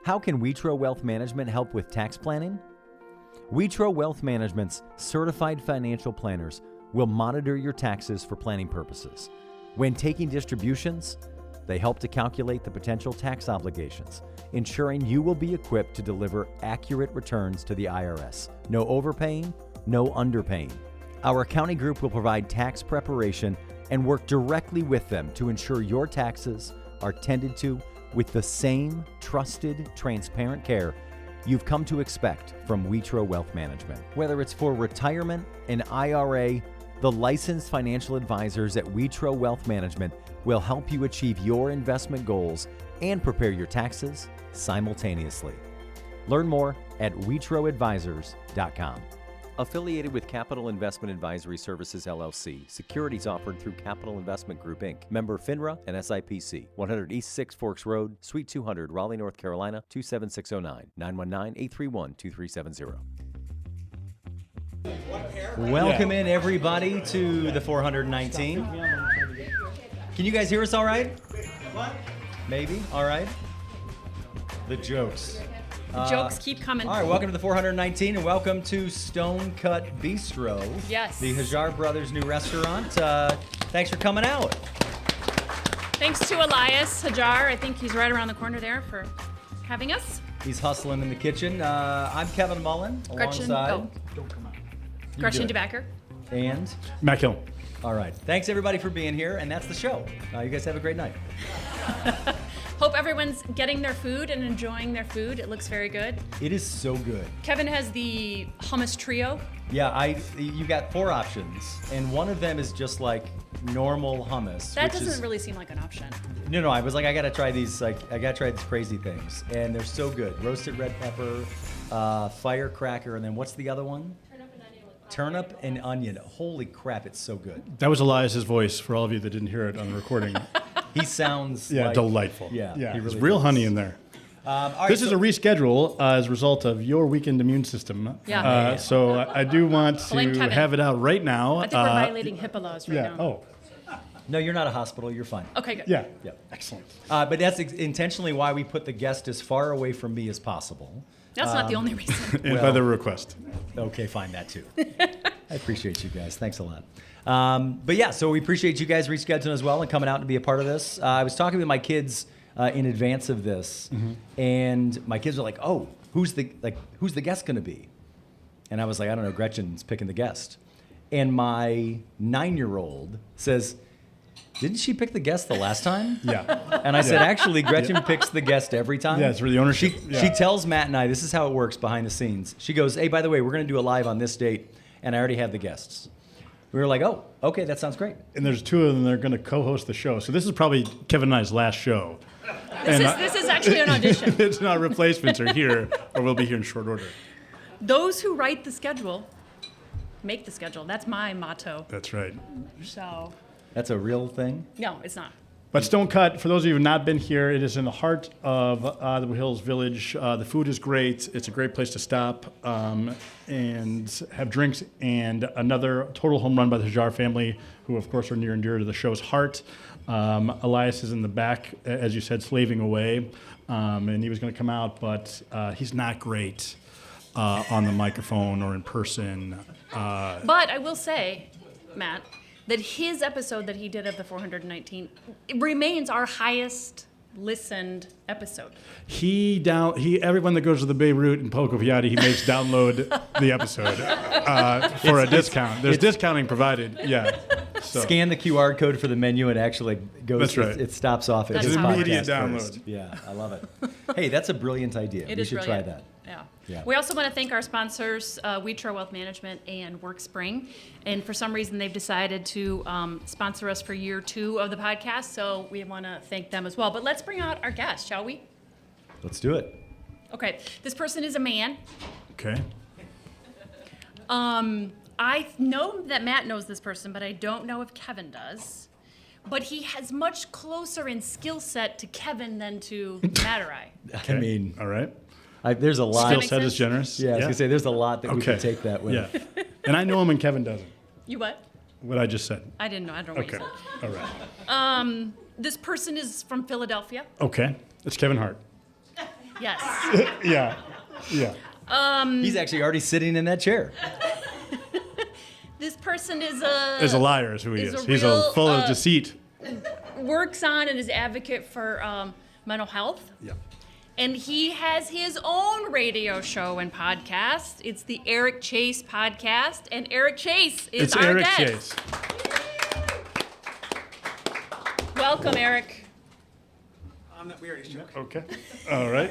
How can Wetro Wealth Management help with tax planning? Wetro Wealth Management's certified financial planners will monitor your taxes for planning purposes. When taking distributions, they help to calculate the potential tax obligations, ensuring you will be equipped to deliver accurate returns to the IRS. No overpaying, no underpaying. Our accounting group will provide tax preparation and work directly with them to ensure your taxes are tended to with the same trusted, transparent care you've come to expect from Wetro Wealth Management. Whether it's for retirement, an IRA, the licensed financial advisors at Wetro Wealth Management will help you achieve your investment goals and prepare your taxes simultaneously. Learn more at wetroadvisors.com. Affiliated with Capital Investment Advisory Services, LLC. Securities offered through Capital Investment Group, Inc. Member FINRA and SIPC. 100 East 6 Forks Road, Suite 200, Raleigh, North Carolina, 27609. 919-831-2370. Welcome in, everybody, to the 419. Can you guys hear us all right? Maybe? All right. The jokes. Jokes keep coming. All right, welcome to the 419 and welcome to Stone Cut Bistro. Yes. The Hajjar brothers' new restaurant. Thanks for coming out. Thanks to Elias Hajjar. I think he's right around the corner there for having us. He's hustling in the kitchen. I'm Kevin Mullen. Gretchen. Alongside. Don't come out. Gretchen DeBacker. And Mac Hill. All right. Thanks everybody for being here, and that's the show. You guys have a great night. Hope everyone's getting their food and enjoying their food. It looks very good. It is so good. Kevin has the hummus trio. Yeah, you got 4 options, and one of them is just like normal hummus. That doesn't really seem like an option. No, I was like, I gotta try these crazy things, and they're so good. Roasted red pepper, firecracker, and then what's the other one? Turnip and onion. Holy crap, it's so good. That was Elias's voice for all of you that didn't hear it on the recording. He sounds delightful. Yeah, he really there's real honey in there. This is a reschedule as a result of your weakened immune system. Yeah. So I do want to have it out right now. I think we're violating HIPAA laws right now. Oh. No, you're not a hospital. You're fine. Okay, good. Yeah. Excellent. But that's intentionally why we put the guest as far away from me as possible. That's not the only reason. And by the request. Okay, fine, that too. I appreciate you guys. Thanks a lot. But yeah, so we appreciate you guys rescheduling as well and coming out to be a part of this. I was talking with my kids in advance of this, and my kids were like, "Oh, who's the guest going to be?" And I was like, "I don't know. Gretchen's picking the guest." And my 9-year-old says, "Didn't she pick the guest the last time?" Yeah. And I said, "Actually, Gretchen picks the guest every time." Yeah, it's for the ownership. She tells Matt and I, this is how it works behind the scenes. She goes, "Hey, by the way, we're going to do a live on this date, and I already have the guests." We were like, "Oh, okay, that sounds great." And there's 2 of them that are going to co-host the show. So this is probably Kevin and I's last show. This is actually an audition. It's not replacements are here, or we'll be here in short order. Those who write the schedule make the schedule. That's my motto. That's right. So. That's a real thing? No, it's not. But Stone Cut, for those of you who have not been here, it is in the heart of the Hills Village. The food is great. It's a great place to stop and have drinks. And another total home run by the Hajjar family, who, of course, are near and dear to the show's heart. Elias is in the back, as you said, slaving away. And he was going to come out, but he's not great on the microphone or in person. But I will say, Matt, that his episode that he did of the 419 remains our highest listened episode. Everyone that goes to the Beirut and Poco Viati, he makes download the episode for a discount. There's discounting provided. Yeah. So. Scan the QR code for the menu and actually goes. That's right. It stops off at That's his how it immediate podcast download. first. Yeah, I love it. Hey, that's a brilliant idea. It we is should brilliant. try that. Yeah. We also want to thank our sponsors, Wetro Wealth Management and WorkSpring. And for some reason, they've decided to sponsor us for year 2 of the podcast. So we want to thank them as well. But let's bring out our guest, shall we? Let's do it. Okay. This person is a man. Okay. I know that Matt knows this person, but I don't know if Kevin does. But he has much closer in skill set to Kevin than to Matt or I. Okay. I mean, all right. There's a lot. Skill make set sense? is generous. Yeah, I was going to say, there's a lot that we Okay. can take that with. Yeah. And I know him and Kevin doesn't. You what? What I just said. I didn't know. I don't know what Okay. you said. All right. This person is from Philadelphia. Okay. It's Kevin Hart. Yes. Yeah. He's actually already sitting in that chair. This person is a liar, is who he is is. a He's real, full of deceit. works on and is advocate for mental health. Yep. And he has his own radio show and podcast. It's the Eric Chase podcast, and Eric Chase is It's our Eric guest. Chase. Welcome, Eric. We already shook. Okay. All right.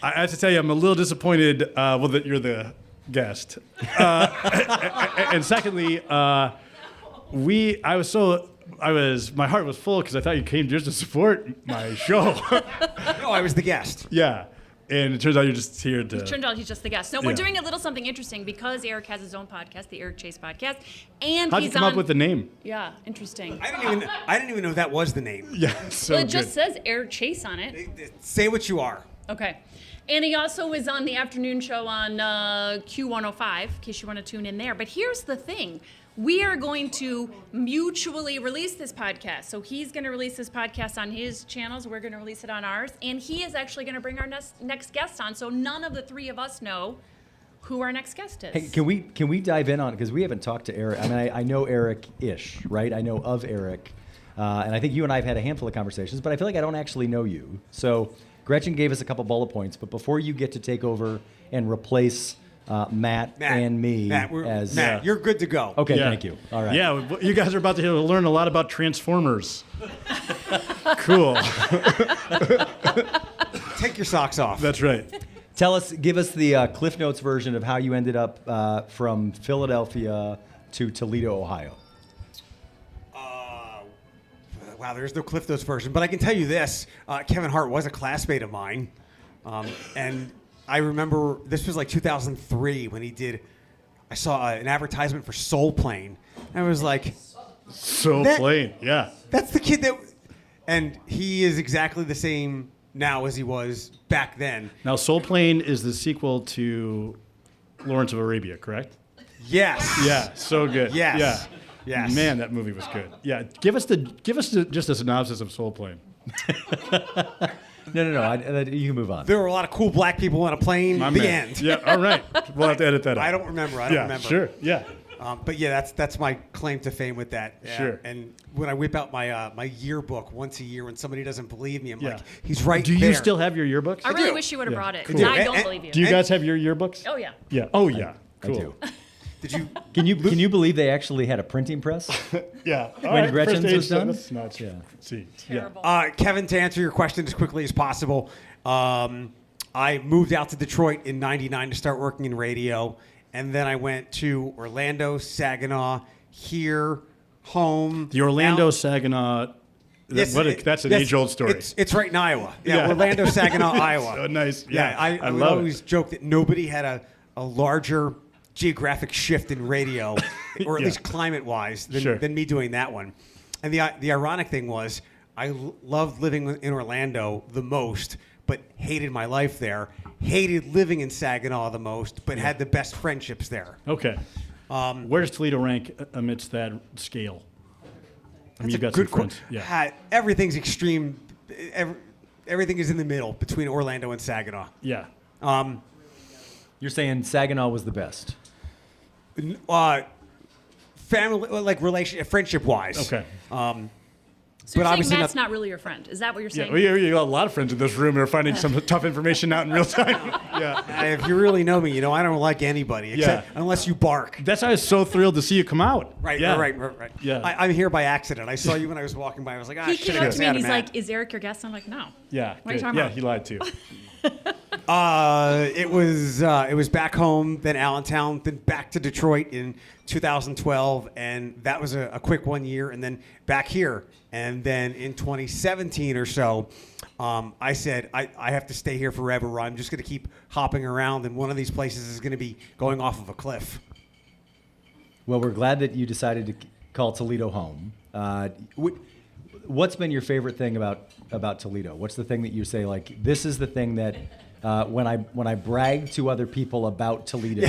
I have to tell you, I'm a little disappointed, that you're the guest. And secondly, my heart was full because I thought you came just to support my show. No, I was the guest. Yeah. And it turns out you're just here to. Turned out he's just the guest. No, we're doing a little something interesting because Eric has his own podcast, the Eric Chase podcast, and How'd you he's come on. up with the name? Yeah, interesting. I didn't even know that was the name. Yeah, so Well, it good. just says Eric Chase on it. Say what you are. Okay. And he also is on the afternoon show on Q105, in case you want to tune in there. But here's the thing. We are going to mutually release this podcast. So he's going to release this podcast on his channels. We're going to release it on ours. And he is actually going to bring our next guest on. So none of the three of us know who our next guest is. Hey, can we dive in on, because we haven't talked to Eric. I mean, I know Eric-ish, right? I know of Eric. And I think you and I have had a handful of conversations, but I feel like I don't actually know you. So Gretchen gave us a couple bullet points, but before you get to take over and replace Matt and me Matt, you're good to go. Okay, thank you. All right. Yeah, you guys are about to learn a lot about Transformers. Cool. Take your socks off. That's right. Give us the Cliff Notes version of how you ended up from Philadelphia to Toledo, Ohio. Wow, there's no Cliff Notes version, but I can tell you this: Kevin Hart was a classmate of mine, and I remember this was like 2003 when he did. I saw an advertisement for Soul Plane, and I was like, So plain, yeah. "That's the kid that," and he is exactly the same now as he was back then. Now, Soul Plane is the sequel to Lawrence of Arabia, correct? Yes. Yeah, so good. Yes. Yeah. Yes. Man, that movie was good. Yeah, give us just a synopsis of Soul Plane. No. You can move on. There were a lot of cool black people on a plane. My the man. end. Yeah, all right. We'll have to edit that out. I don't remember. Sure. Yeah. But yeah, that's my claim to fame with that. Yeah. Sure. And when I whip out my my yearbook once a year, when somebody doesn't believe me, I'm Yeah. like, he's right Do there. you still have your yearbooks? I really do. wish you would have Yeah. brought it. Cool. 'Cause I don't And- believe you. Do you guys have your yearbooks? Oh, yeah. Yeah. Oh, yeah. I Cool. do. Did you? Can you believe they actually had a printing press? Yeah. All When right, Gretchen's first was age, done? That's not Yeah. See. Terrible. Kevin, to answer your question as quickly as possible, I moved out to Detroit in '99 to start working in radio, and then I went to Orlando, Saginaw, here, home. The Orlando Now- Saginaw. Yes, That's an yes, age-old story. It's right in Iowa. Yeah, Yeah. Orlando, Saginaw, Iowa. So nice. Yeah, Yeah, I would love always it. joke that nobody had a larger geographic shift in radio, or at Yeah. least climate-wise, than, Sure. than me doing that one. And the ironic thing was, I loved living in Orlando the most, but hated my life there. Hated living in Saginaw the most, but had the best friendships there. Okay. Where does Toledo rank amidst that scale? I mean, That's you've a got some good friends. question. Yeah. Everything's extreme. Everything is in the middle between Orlando and Saginaw. Yeah. You're saying Saginaw was the best. Family, like friendship wise. Okay. So you're But saying obviously Matt's not- not really your friend. Is that what you're Yeah. saying? Well, you got a lot of friends in this room who are finding some tough information out in real time. Yeah. If you really know me, you know I don't like anybody except unless you bark. That's why I was so thrilled to see you come out. Right, Yeah. right. Yeah. I'm here by accident. I saw you when I was walking by. I was like, He shit, came I up to me and gotta he's say hi to like, "Is Eric your guest?" I'm like, "No." Yeah. What are you good. talking Yeah, about? he lied too. It was back home, then Allentown, then back to Detroit in 2012, and that was a quick 1 year, and then back here, and then in 2017 or so, I said I have to stay here forever, or I'm just going to keep hopping around, and one of these places is going to be going off of a cliff. Well, we're glad that you decided to call Toledo home. What's been your favorite thing about Toledo? What's the thing that you say, like, this is the thing that when I brag to other people about Toledo?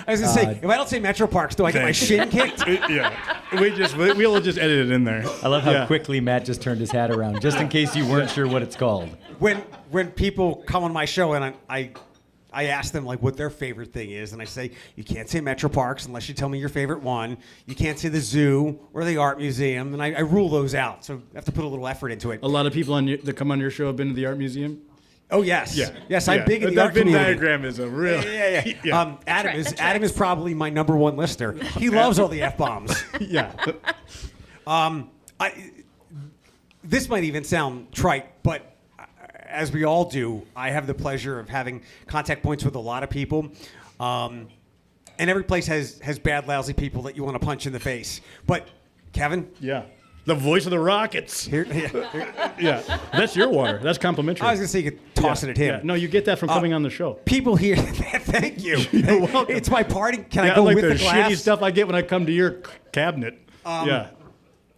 I was going to say, if I don't say Metro Parks, do I get my shin kicked? Yeah. We'll just edit it in there. I love how Yeah. quickly Matt just turned his hat around, just in case you weren't sure what it's called. When when people come on my show and I ask them like what their favorite thing is, and I say you can't say Metro Parks unless you tell me your favorite one. You can't say the zoo or the art museum, and I rule those out. So I have to put a little effort into it. A lot of people that come on your show have been to the art museum. Oh yes, Yeah. yes, I'm big in the that art Venn community. diagram is a real. Yeah. Adam is probably my number one listener. He loves all the F-bombs. Yeah. This might even sound trite, but as we all do, I have the pleasure of having contact points with a lot of people. And every place has bad, lousy people that you want to punch in the face. But, Kevin? Yeah. The voice of the Rockets. Here, Yeah. That's your water. That's complimentary. I was going to say you could toss it at him. Yeah. No, you get that from coming on the show. People here, thank you. You're welcome. It's my party. Can I Yeah, go like with the the glass? shitty stuff I get when I come to your cabinet. Yeah.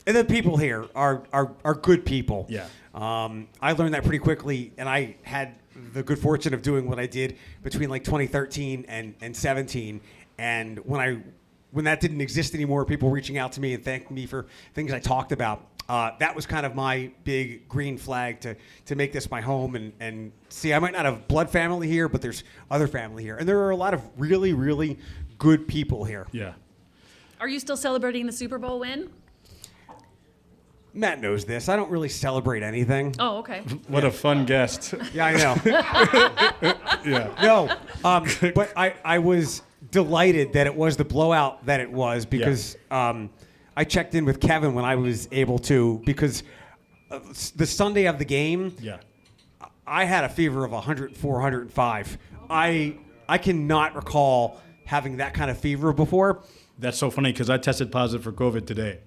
And the people here are good people. Yeah. I learned that pretty quickly, and I had the good fortune of doing what I did between like 2013 and 17. And when that didn't exist anymore, people reaching out to me and thanking me for things I talked about. That was kind of my big green flag to make this my home. And see, I might not have blood family here, but there's other family here. And there are a lot of really, really good people here. Yeah. Are you still celebrating the Super Bowl win? Matt knows this. I don't really celebrate anything. Oh, okay. What a fun guest. Yeah, I know. Yeah. No, but I was delighted that it was the blowout that it was because I checked in with Kevin when I was able to because the Sunday of the game, I had a fever of 104, 105. I cannot recall having that kind of fever before. That's so funny because I tested positive for COVID today.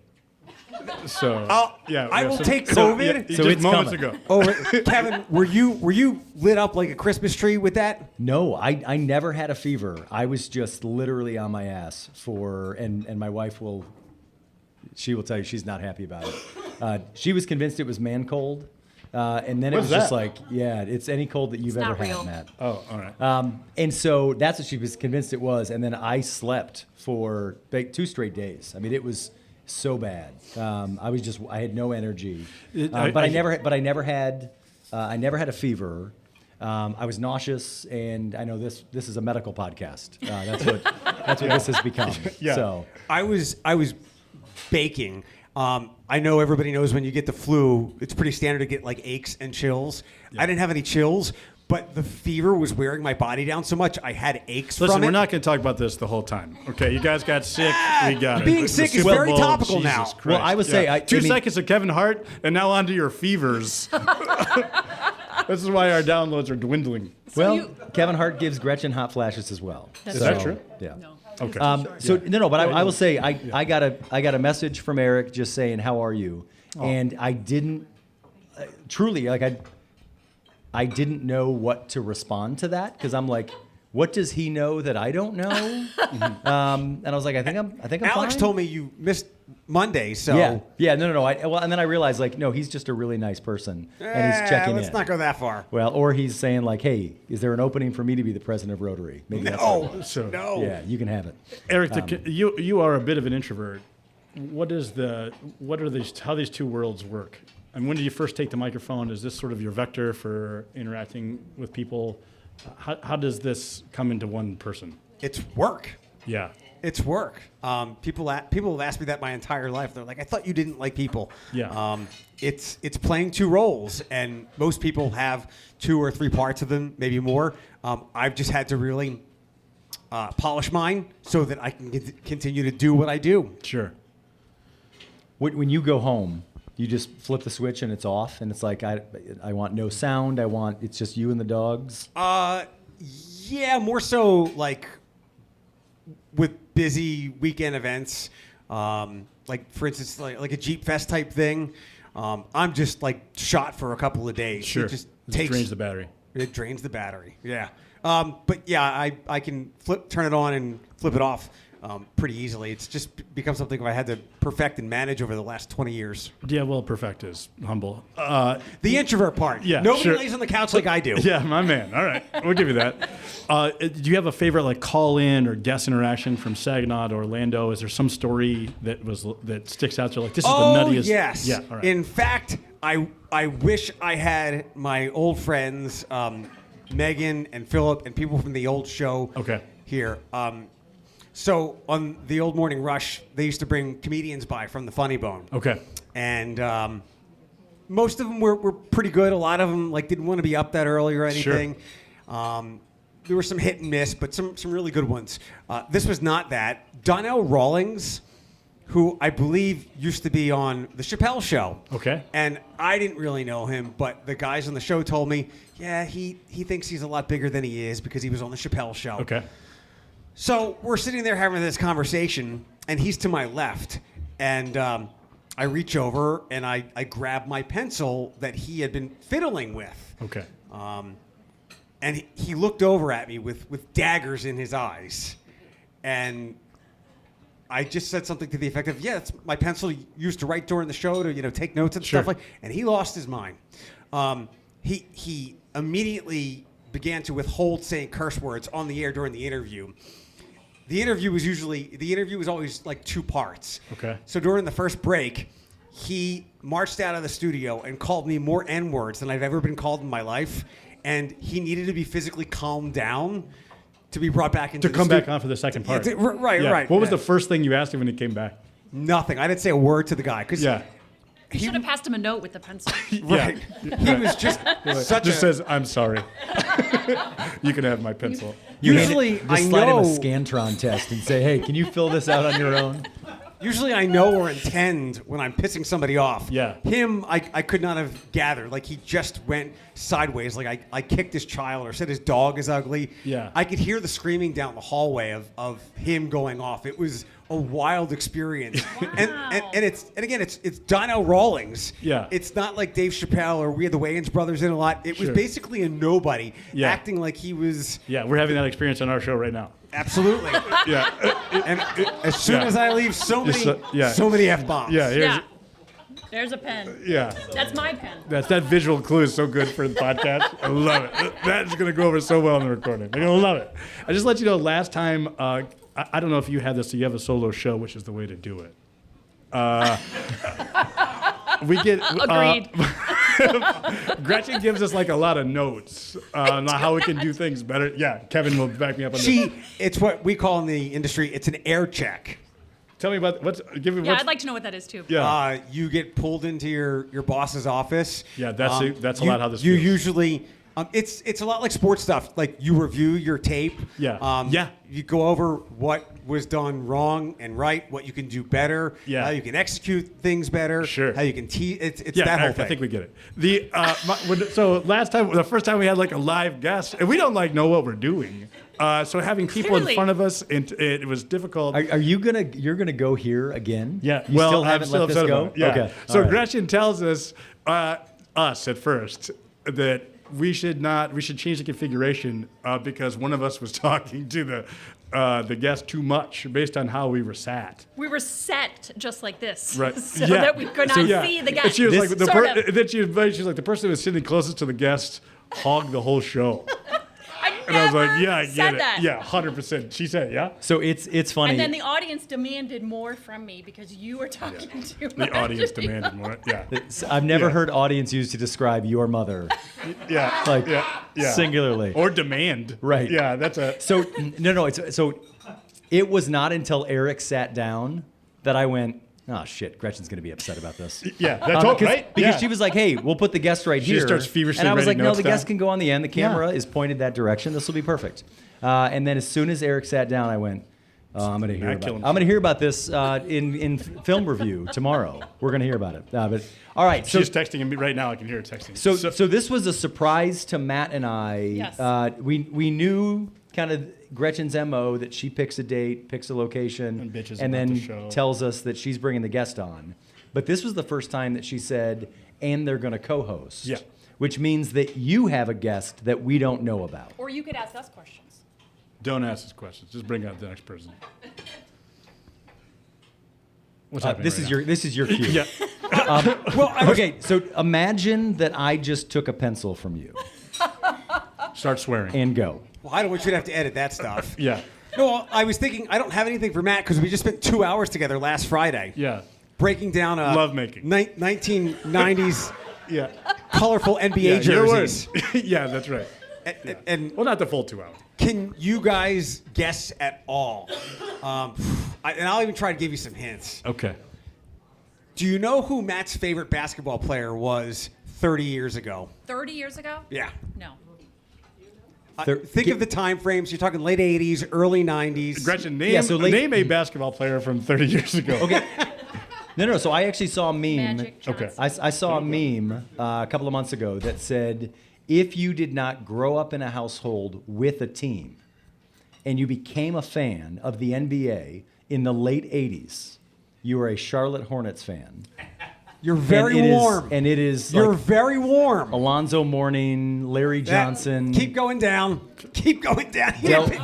So I will take COVID. So So just it's moments coming. ago. Oh, Kevin, were you lit up like a Christmas tree with that? No, I never had a fever. I was just literally on my ass and my wife she will tell you she's not happy about it. She was convinced it was man cold. And then it What's was just that? like, it's any cold that you've It's ever not had, real. Matt. Oh, all right. And so that's what she was convinced it was. And then I slept for like 2 straight days. I mean, it was so bad. I had no energy. But I never had a fever. I was nauseous, and I know this is a medical podcast. That's what this has become. Yeah. So I was baking. I know everybody knows when you get the flu, it's pretty standard to get like aches and chills. I didn't have any chills, but the fever was wearing my body down so much I had aches Listen, from it. we're not going to talk about this the whole time. Okay, you guys got sick. We got it. Being The sick is Super very Bowl, topical Jesus now. Christ. Well, I would say, 2 seconds of Kevin Hart, and now on to your fevers. This is why our downloads are dwindling. Kevin Hart gives Gretchen hot flashes as well. That's Is that true? Yeah. No. Okay. But I will say I got a message from Eric just saying, "How are you?" And I didn't truly I didn't know what to respond to that because I'm like, what does he know that I don't know? And I was like, I think I'm Alex fine. told me you missed Monday, so No. And then I realized no, he's just a really nice person, and he's checking let's in. not go that far. Well, or he's saying like, hey, is there an opening for me to be the president of Rotary? Maybe that's what it was. So, No. Yeah, you can have it. Eric, you are a bit of an introvert. How these two worlds work? And when did you first take the microphone? Is this sort of your vector for interacting with people? How does this come into one person? It's work. Yeah. It's work. People have asked me that my entire life. They're like, I thought you didn't like people. Yeah. It's playing 2 roles, and most people have 2 or 3 parts of them, maybe more. I've just had to really polish mine so that I can continue to do what I do. Sure. When you go home, you just flip the switch and it's off, and it's like I want no sound. It's just you and the dogs. Yeah, more so like with busy weekend events, like for instance, like a Jeep Fest type thing. I'm just like shot for a couple of days. Sure. It just drains the battery. It drains the battery. Yeah. But yeah, I can turn it on and flip it off pretty easily. It's just become something I had to perfect and manage over the last 20 years. Yeah, well, perfect is humble. The introvert part. Yeah, Nobody sure. lays on the couch like I do. Yeah, my man. All right, we'll give you that. Do you have a favorite like call-in or guest interaction from Saginaw to Orlando? Is there some story that sticks out to you? Like this is the nuttiest? Yes. Yeah. All right. In fact, I wish I had my old friends, Megan and Philip, and people from the old show here. So on the old Morning Rush, they used to bring comedians by from the Funny Bone. Okay. And most of them were pretty good. A lot of them didn't want to be up that early or anything. Sure. There were some hit and miss, but some really good ones. This was not that. Donnell Rawlings, who I believe used to be on The Chappelle Show. Okay. And I didn't really know him, but the guys on the show told me, yeah, he thinks he's a lot bigger than he is because he was on The Chappelle Show. Okay. So we're sitting there having this conversation, and he's to my left. And I reach over, and I grab my pencil that he had been fiddling with. Okay. And he looked over at me with daggers in his eyes. And I just said something to the effect of, yeah, it's my pencil used to write during the show to take notes and stuff and he lost his mind. He immediately began to withhold saying curse words on the air during the interview. The interview was always 2 parts. Okay. So during the first break, he marched out of the studio and called me more N-words than I've ever been called in my life. And he needed to be physically calmed down to be brought back into to come back on for the second part. Right. What was the first thing you asked him when he came back? Nothing. I didn't say a word to the guy. You should have passed him a note with the pencil. Right. He was just says, I'm sorry. You can have my pencil. Usually I slide him a know. Scantron test and say, hey, can you fill this out on your own? Usually I know or intend when I'm pissing somebody off. Yeah. Him, I could not have gathered. He just went sideways. I kicked his child or said his dog is ugly. Yeah. I could hear the screaming down the hallway of him going off. It was a wild experience. Wow. And it's Donnell Rawlings. Yeah. It's not like Dave Chappelle or we had the Wayans brothers in a lot. It was basically a nobody acting like he was. Yeah, we're having that experience on our show right now. Absolutely. Yeah. And as soon as I leave, so many F-bombs. Yeah. There's a pen. Yeah. That's my pen. That visual clue is so good for the podcast. I love it. That's going to go over so well in the recording. They're going to love it. I just let you know, last time, I don't know if you had this, so you have a solo show, which is the way to do it. We get Agreed. Gretchen gives us a lot of notes on how we can do things better. Yeah, Kevin will back me up on this. It's what we call in the industry, it's an air check. Tell me about I'd like to know what that is too. Yeah. You get pulled into your boss's office. Yeah, that's a lot how this you feels. usually it's a lot like sports stuff. You review your tape. Yeah. You go over what was done wrong and right, what you can do better, Yeah. how you can execute things better, Sure. how you can it's that whole thing. I think we get it. So the first time we had a live guest, and we don't know what we're doing. So having people in front of us, it was difficult. Are you you're gonna go here again? Yeah. You still haven't let this go? Yeah. Okay. So All right. Gretchen tells us at first that we should change the configuration because one of us was talking to the guest too much based on how we were sat. We were set just like this, Right. so that we could not see the guest. And she was like, Sort of. the person who was sitting closest to the guest hogged the whole show. I And I was like, never yeah, I get said it. that. Yeah, 100%. She said, yeah. So it's funny. And then the audience demanded more from me because you were talking too much. The audience demanded more. Yeah. I've never heard audience used to describe your mother Yeah. singularly. Or demand. Right. Yeah, that's a. So it was not until Eric sat down that I went, oh shit, Gretchen's gonna be upset about this. Yeah, that's all right. Because Yeah. she was like, hey, we'll put the guest right here. She starts feverishly and I was like, writing no, notes the guest down. can go on the end. The camera is pointed that direction. This will be perfect. And then as soon as Eric sat down, I went, oh, I'm gonna hear about this in film review tomorrow. We're gonna hear about it. But all right, so She's texting me right now. I can hear her texting. So this was a surprise to Matt and I. Yes. We knew kind of Gretchen's MO that she picks a date, picks a location, And bitches and about then the show. tells us that she's bringing the guest on. But this was the first time that she said, and they're going to co-host. Yeah. Which means that you have a guest that we don't know about. Or you could ask us questions. Don't ask us questions. Just bring out the next person. What's happening This right is your cue. Yeah. Okay, so imagine that I just took a pencil from you Start swearing. and go. Well, I don't want you to have to edit that stuff. Yeah. No, I was thinking I don't have anything for Matt because we just spent 2 hours together last Friday. Yeah. Breaking down a Lovemaking. 1990s Yeah. colorful NBA your jerseys. words. Yeah, that's right. And Well, not the full 2 hours. can you guys guess at all? And I'll even try to give you some hints. Okay. Do you know who Matt's favorite basketball player was 30 years ago? 30 years ago? Yeah. No. Think of the time frames. You're talking late 80s, early 90s. Gretchen, name a basketball player from 30 years ago. Okay. No. So I actually saw a meme. Magic Okay. Johnson. I saw a meme a couple of months ago that said, if you did not grow up in a household with a team and you became a fan of the NBA in the late 80s, you were a Charlotte Hornets fan. You're very warm. And it is You're like very warm. Alonzo Mourning, Larry Johnson, Keep going down. Keep going down.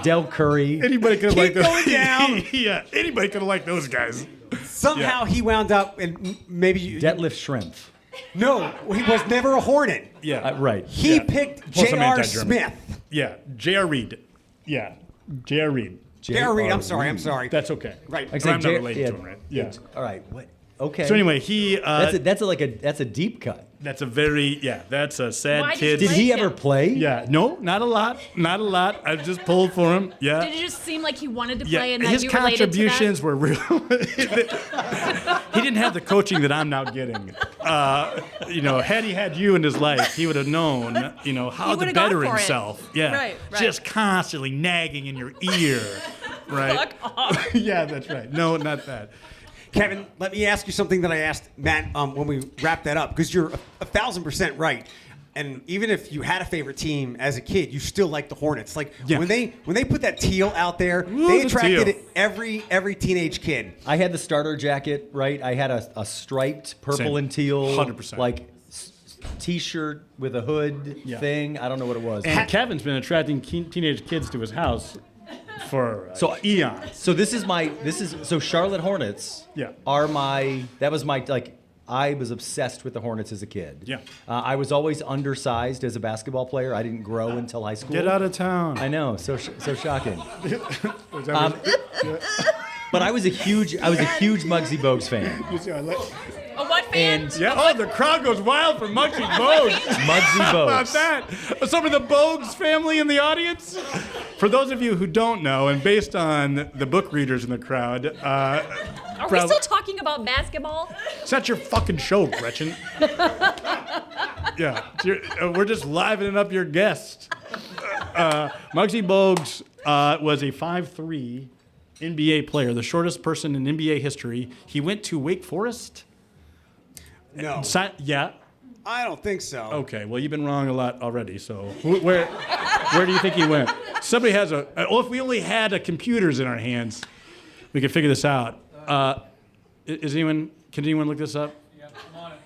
Del Curry. Anybody could have liked Keep those. going down. Yeah, anybody could have liked those guys. Somehow he wound up, and maybe you. Detlef Schrempf. No, he was never a Hornet. Yeah. Right. He Yeah. picked Plus some J.R. anti-German. Smith. Yeah, J.R. Reed. Yeah, J.R. Reed. J.R. Reed. I'm sorry. That's okay. Right. Like But I'm J- not related yeah. to him, right? Yeah. All right. What? Okay. So anyway, he. that's a deep cut. That's a sad Why did kid. you Did he like ever him? play? Yeah, no, not a lot. I just pulled for him. Yeah. Did it just seem like he wanted to Yeah, play and that his you related to that? contributions were real. He didn't have the coaching that I'm now getting. Had he had you in his life, he would have known, how He to would've gone better for it. himself. Yeah, Right. just constantly nagging in your ear, right? Fuck off. Yeah, that's right. No, not that. Kevin, let me ask you something that I asked Matt when we wrapped that up, because you're 1,000% right. And even if you had a favorite team as a kid, you still like the Hornets. Like Yeah. when they put that teal out there, Ooh, they the attracted teal. every teenage kid. I had the starter jacket, right? I had a striped purple Same. and teal, 100%. like T-shirt with a hood thing. I don't know what it was. And Kevin's been attracting teenage kids to his house for eons. So so Charlotte Hornets Yeah. I was obsessed with the Hornets as a kid. Yeah. I was always undersized as a basketball player. I didn't grow until high school. Get out of town. I know, so shocking. Was that But I was a huge Muggsy Bogues fan. A what fan? And yeah. Oh, the crowd goes wild for Muggsy Bogues. Muggsy How about Bogues. that? Some of the Bogues family in the audience. For those of you who don't know, and based on the book readers in the crowd, Are we still talking about basketball? it's not your fucking show, Gretchen. Yeah, we're just livening up your guest. Muggsy Bogues was a 5'3" NBA player, the shortest person in NBA history. He went to Wake Forest. No, Yeah. I don't think so. Okay, well, you've been wrong a lot already, so where do you think he went? Somebody has if we only had computers in our hands, we could figure this out. Can anyone look this up? Yeah, I'm on it.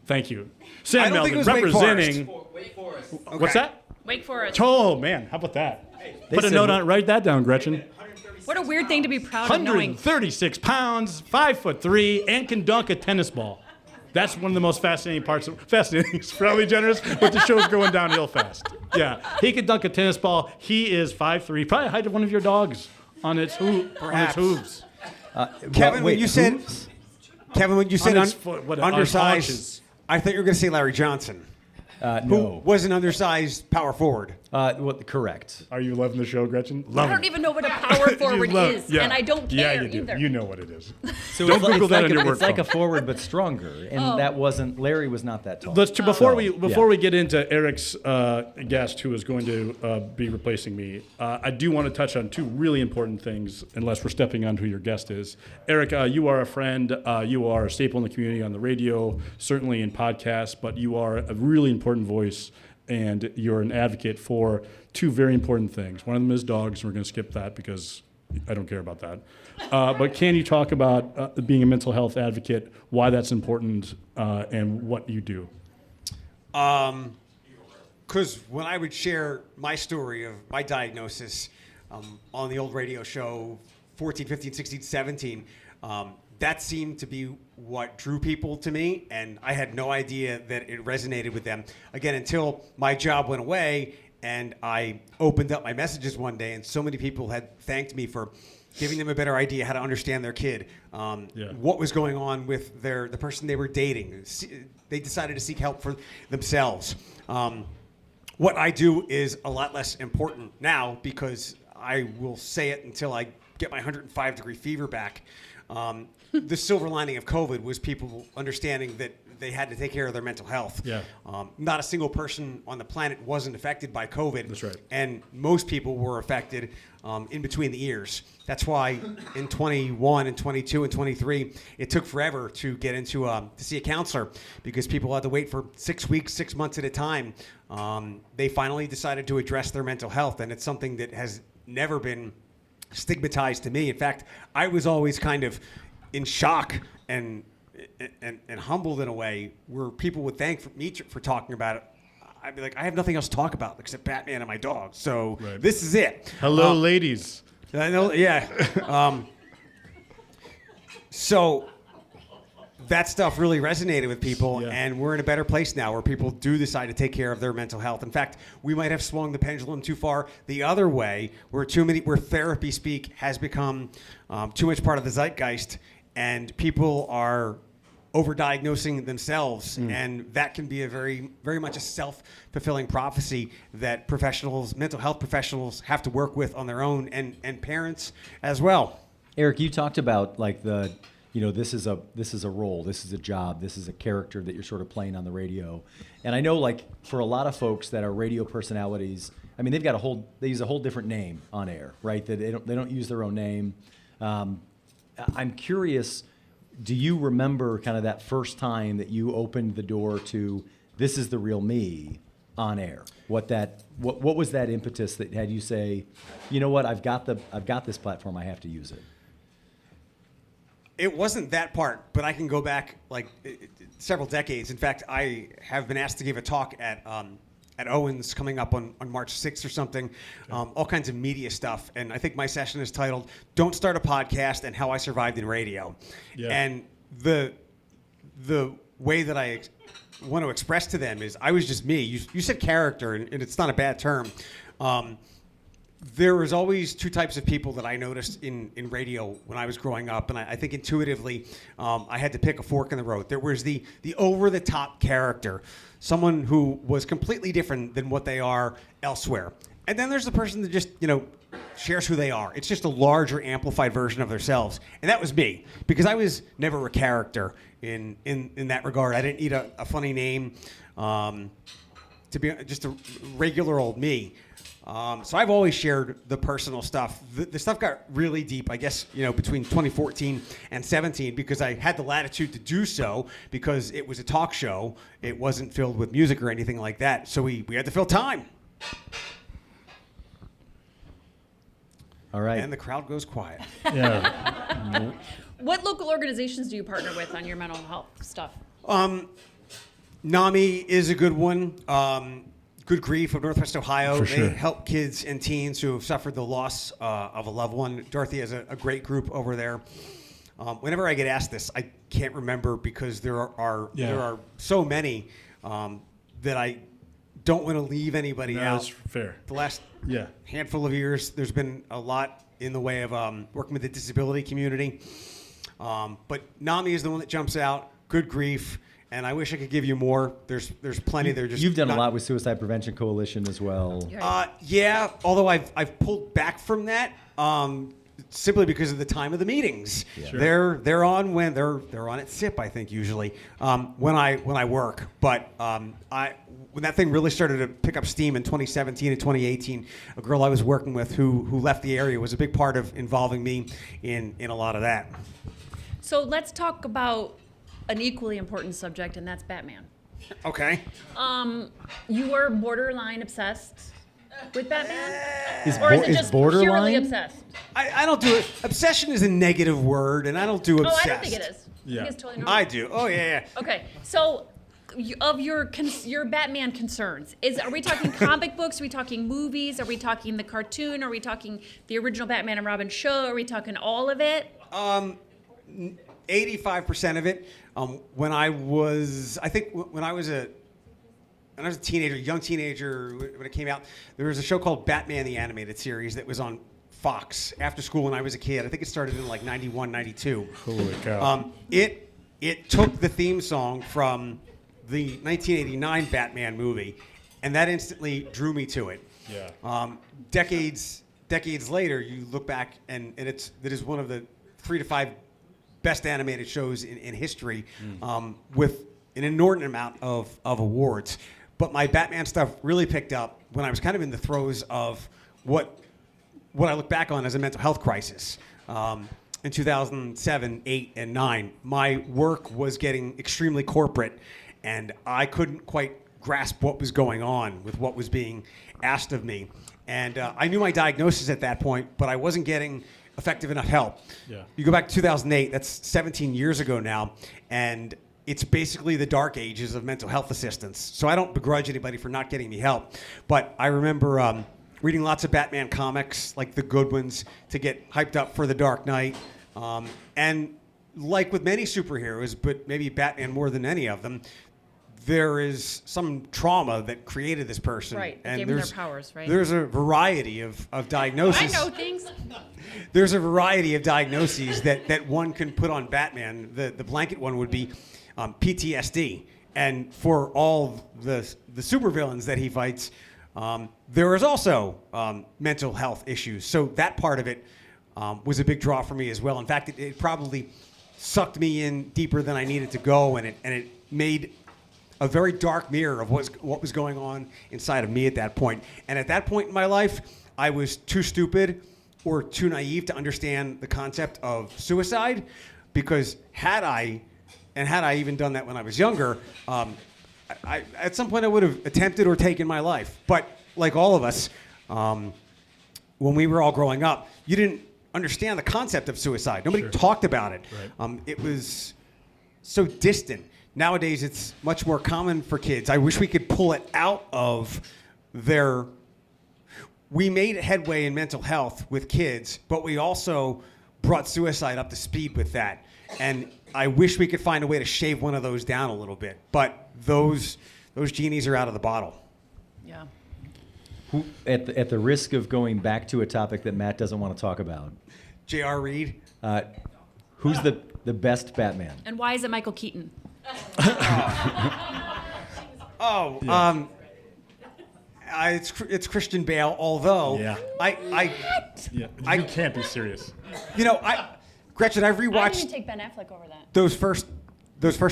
Thank you. I Sam don't think it Melvin was Wake representing. Wake Forest. What's that? Wake Forest. Oh, man, how about that? They Put a said- note on it, write that down, Gretchen. What a weird thing to be proud of knowing. 136 pounds, 5'3", and can dunk a tennis ball. That's one of the most fascinating parts. Fascinating is probably generous, but the show's going downhill fast. Yeah, he could dunk a tennis ball. He is 5'3", probably the height of one of your dogs on its Perhaps. hooves. Kevin, when you said hoops? his foot, on his undersized, haunches. I thought you were going to say Larry Johnson, who No. was an undersized power forward. Correct. Are you loving the show, Gretchen? I don't even know what a power forward is, Yeah. and I don't Yeah, care you do. either. You know what it is. So Don't it's like, Google that on your work It's like a phone. forward but stronger, and that wasn't. Larry was not that tall. Before we yeah. get into Eric's guest, who is going to be replacing me, I do want to touch on two really important things, unless we're stepping on who your guest is. Eric, you are a friend. You are a staple in the community on the radio, certainly in podcasts, but you are a really important voice, and you're an advocate for two very important things. One of them is dogs, and we're going to skip that because I don't care about that. But can you talk about being a mental health advocate, why that's important, and what you do? Because when I would share my story of my diagnosis on the old radio show 14, 15, 16, 17, that seemed to be what drew people to me, and I had no idea that it resonated with them. Again, until my job went away and I opened up my messages one day, and so many people had thanked me for giving them a better idea how to understand their kid, what was going on with the person they were dating. They decided to seek help for themselves. What I do is a lot less important now because I will say it until I get my 105-degree fever back. The silver lining of COVID was people understanding that they had to take care of their mental health. Yeah. Not a single person on the planet wasn't affected by COVID. That's right. And most people were affected in between the ears. That's why in 21 and 22 and 23, it took forever to get into to see a counselor because people had to wait for 6 weeks, 6 months at a time. They finally decided to address their mental health, and it's something that has never been stigmatized to me. In fact, I was always kind of in shock and humbled in a way where people would thank me for talking about it. I'd be like, I have nothing else to talk about except Batman and my dog. So This is it. Hello, ladies. I know, yeah. So that stuff really resonated with people, and we're in a better place now where people do decide to take care of their mental health. In fact, we might have swung the pendulum too far the other way, where therapy speak has become too much part of the zeitgeist, and people are overdiagnosing themselves, and that can be a very, very much a self-fulfilling prophecy that mental health professionals have to work with on their own, and parents as well. Eric, you talked about like this is a role, this is a job, this is a character that you're sort of playing on the radio, and I know like for a lot of folks that are radio personalities, I mean they use a whole different name on air, right? That they don't use their own name. I'm curious. Do you remember kind of that first time that you opened the door to this is the real me on air? What was that impetus that had you say, you know what, I've got this platform, I have to use it? It wasn't that part, but I can go back like several decades. In fact, I have been asked to give a talk at Owens coming up on March 6th or something, all kinds of media stuff. And I think my session is titled, Don't Start a Podcast and How I Survived in Radio. Yeah. And the way that I want to express to them is I was just me. You said character, and it's not a bad term. There was always two types of people that I noticed in radio when I was growing up, and I think intuitively I had to pick a fork in the road. There was the over-the-top character, someone who was completely different than what they are elsewhere. And then there's the person that just, shares who they are. It's just a larger, amplified version of themselves. And that was me, because I was never a character in that regard. I didn't need a funny name to be just a regular old me. So I've always shared the personal stuff. The stuff got really deep, I guess, between 2014 and 17 because I had the latitude to do so because it was a talk show. It wasn't filled with music or anything like that. So we had to fill time. All right. And the crowd goes quiet. Yeah. What local organizations do you partner with on your mental health stuff? NAMI is a good one. Good Grief of Northwest Ohio. For sure. They help kids and teens who have suffered the loss of a loved one. Dorothy has a great group over there. Whenever I get asked this, I can't remember because there are so many that I don't want to leave anybody out. That's fair. The last handful of years, there's been a lot in the way of working with the disability community. But NAMI is the one that jumps out. Good Grief. And I wish I could give you more. There's plenty. You've done a lot with Suicide Prevention Coalition as well. Yeah, although I've pulled back from that simply because of the time of the meetings. Yeah. Sure. They're on when they're on at SIP, I think usually when I work. But when that thing really started to pick up steam in 2017 and 2018, a girl I was working with who left the area was a big part of involving me in a lot of that. So let's talk about an equally important subject, and that's Batman. Okay. You are borderline obsessed with Batman? Is it just borderline? Purely obsessed? I don't do it. Obsession is a negative word, and I don't do obsessed. Oh, I don't think it is. Yeah. I think it's totally normal. I do. Oh, yeah. Okay, so of your Batman concerns, are we talking comic books? Are we talking movies? Are we talking the cartoon? Are we talking the original Batman and Robin show? Are we talking all of it? 85% of it. When I was a teenager, young teenager, when it came out, there was a show called Batman the Animated Series that was on Fox after school when I was a kid. I think it started in like 91, 92. Holy cow. It took the theme song from the 1989 Batman movie, and that instantly drew me to it. Yeah. Decades later, you look back, and it is one of the 3 to 5 best animated shows in history, with an inordinate amount of awards. But my Batman stuff really picked up when I was kind of in the throes of what I look back on as a mental health crisis. In 2007, 8, and 9, my work was getting extremely corporate, and I couldn't quite grasp what was going on with what was being asked of me. And I knew my diagnosis at that point, but I wasn't getting effective enough help. Yeah. You go back to 2008, that's 17 years ago now, and it's basically the dark ages of mental health assistance. So I don't begrudge anybody for not getting me help, but I remember reading lots of Batman comics, like the good ones, to get hyped up for The Dark Knight. And like with many superheroes, but maybe Batman more than any of them, there is some trauma that created this person. Right, and gave them their powers, right? There's a variety of diagnoses. I know things. There's a variety of diagnoses that one can put on Batman. The blanket one would be PTSD. And for all the supervillains that he fights, there is also mental health issues. So that part of it was a big draw for me as well. In fact, it probably sucked me in deeper than I needed to go, and it made a very dark mirror of what was going on inside of me at that point. And at that point in my life, I was too stupid or too naive to understand the concept of suicide, because had I even done that when I was younger, I at some point I would have attempted or taken my life. But like all of us, when we were all growing up, you didn't understand the concept of suicide. Nobody talked about it. Right. It was so distant. Nowadays, it's much more common for kids. I wish we could pull it out of their... We made headway in mental health with kids, but we also brought suicide up to speed with that. And I wish we could find a way to shave one of those down a little bit. But those genies are out of the bottle. Yeah. At the risk of going back to a topic that Matt doesn't want to talk about, J.R. Reed? who's the best Batman? And why is it Michael Keaton? It's Christian Bale. Although you can't be serious. Gretchen, I've I didn't rewatched even take Ben Affleck over that. those first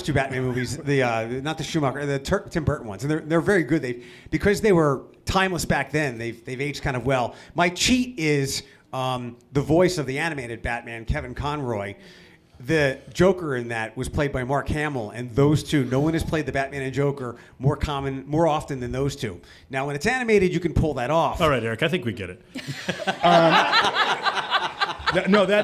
two Batman movies. Not the Schumacher, the Tim Burton ones, and they're very good. Because they were timeless back then. They've aged kind of well. My cheat is the voice of the animated Batman, Kevin Conroy. The Joker in that was played by Mark Hamill, and those two, no one has played the Batman and Joker more often than those two. Now, when it's animated, you can pull that off. All right, Eric, I think we get it.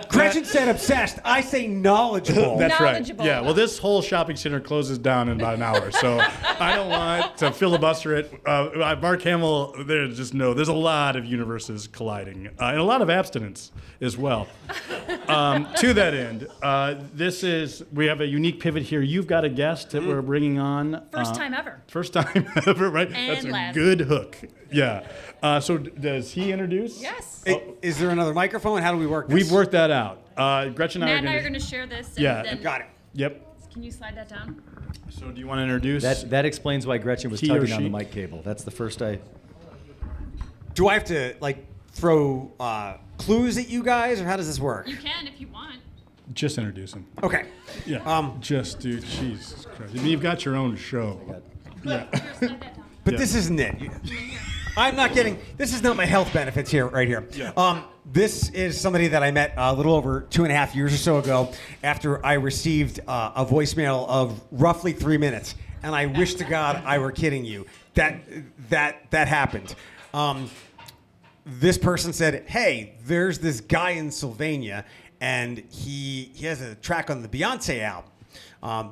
Gretchen said obsessed. I say knowledgeable. That's right. Knowledgeable. Yeah, well, this whole shopping center closes down in about an hour, so I don't want to filibuster it. Mark Hamill, there's a lot of universes colliding, and a lot of abstinence as well. To that end, we have a unique pivot here. You've got a guest that we're bringing on. First time ever. First time ever, right? And That's a last. good hook. Yeah. So does he introduce? Yes. Is there another microphone? How do we work this? We've worked that out. Gretchen and Matt and I I are going to share this. And Yeah. then, Got it. Yep. Can you slide that down? So do you want to introduce? That explains why Gretchen was He or tugging on she? the mic cable. That's the first I... Do I have to throw clues at you guys, or how does this work? You can if you want. Just introduce him. Okay. Yeah. Just do. Jesus Christ. I mean, you've got your own show. Yeah. Here, slide that down. But Yeah. this isn't it. I'm not getting. This is not my health benefits here, right here. Yeah. This is somebody that I met a little over 2.5 years or so ago, after I received a voicemail of roughly 3 minutes, and I wish to God I were kidding you. That happened. This person said, "Hey, there's this guy in Sylvania, and he has a track on the Beyonce album."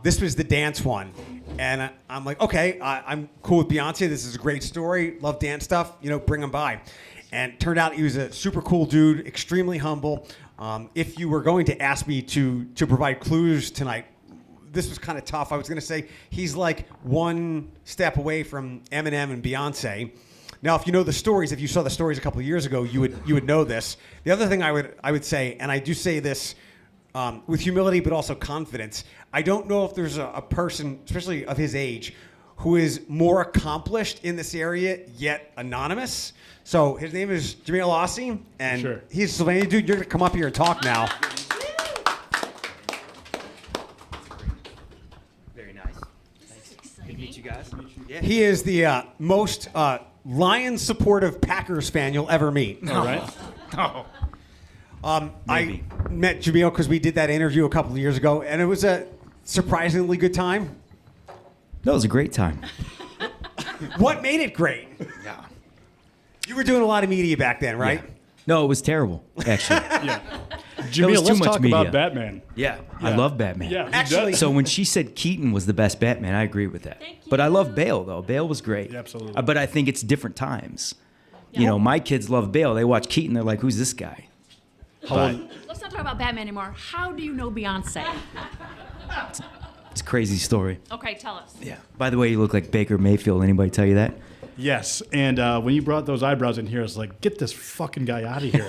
This was the dance one. And I'm like, okay, I'm cool with Beyonce. This is a great story. Love dance stuff. Bring him by. And it turned out he was a super cool dude, extremely humble. If you were going to ask me to provide clues tonight, this was kind of tough. I was going to say he's like one step away from Eminem and Beyonce. Now, if you know the stories, if you saw the stories a couple of years ago, you would know this. The other thing I would say, and I do say this with humility but also confidence, I don't know if there's a person, especially of his age, who is more accomplished in this area yet anonymous. So his name is Jameil Aossey, and he's a Sylvania dude. You're gonna come up here and talk now. Very nice. Thanks. Good to meet you guys. Yeah. He is the most Lions supportive Packers fan you'll ever meet. All right. Oh. I met Jameil because we did that interview a couple of years ago, and it was a surprisingly good time. That was a great time. What made it great? Yeah. You were doing a lot of media back then, right? Yeah. No, it was terrible, actually. Yeah. was Jameil, too let's much talk media. about Batman. Yeah, Yeah. I love Batman. Yeah, Actually- So when she said Keaton was the best Batman, I agree with that. Thank But I you. love Bale, though. Bale was great. Yeah, absolutely. But I think it's different times. You Yeah. know, my kids love Bale. They watch Keaton. They're like, who's this guy? But Let's not talk about Batman anymore. How do you know Beyonce? it's a crazy story. Okay, tell us. Yeah. By the way, you look like Baker Mayfield. Anybody tell you that? Yes, and when you brought those eyebrows in here, I was like, get this fucking guy out of here.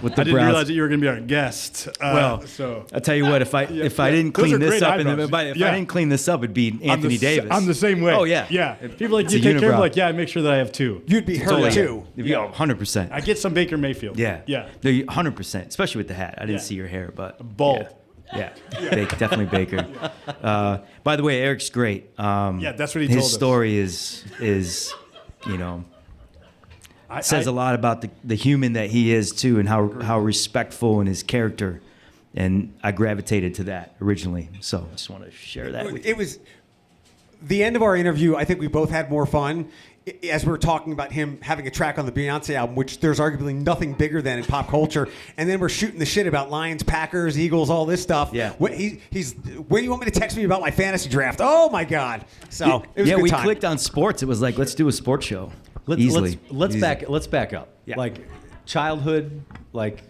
With the I didn't brows. realize that you were going to be our guest. So I'll tell you what. If I didn't Those clean are this great up, if eyebrows. I Yeah. didn't clean this up, it'd be I'm Anthony Davis. I'm the same way. Oh yeah, Yeah. People like, It's you a take care of unibrow. like, yeah, I make sure that I have two. You'd be Totally. her too. Yeah, 100%. I get some Baker Mayfield. Yeah, Yeah. 100%. Especially with the hat. I didn't Yeah. see your hair, but Bald. Yeah, definitely Baker. By the way, Eric's great. Yeah, that's what he his told us. story is, you know, says I- a lot about the human that he is too, and how respectful in his character. And I gravitated to that originally, so I just want to share that with you. It was the end of our interview. I think we both had more fun as we were talking about him having a track on the Beyonce album, which there's arguably nothing bigger than in pop culture. And then we're shooting the shit about Lions, Packers, Eagles, all this stuff. Yeah. When when do you want me to text me about my fantasy draft? Oh my God. So it was a Yeah, good we time. clicked on sports. It was like, let's do a sports show. Easily. Let's Easy. back up. Yeah. Like childhood, like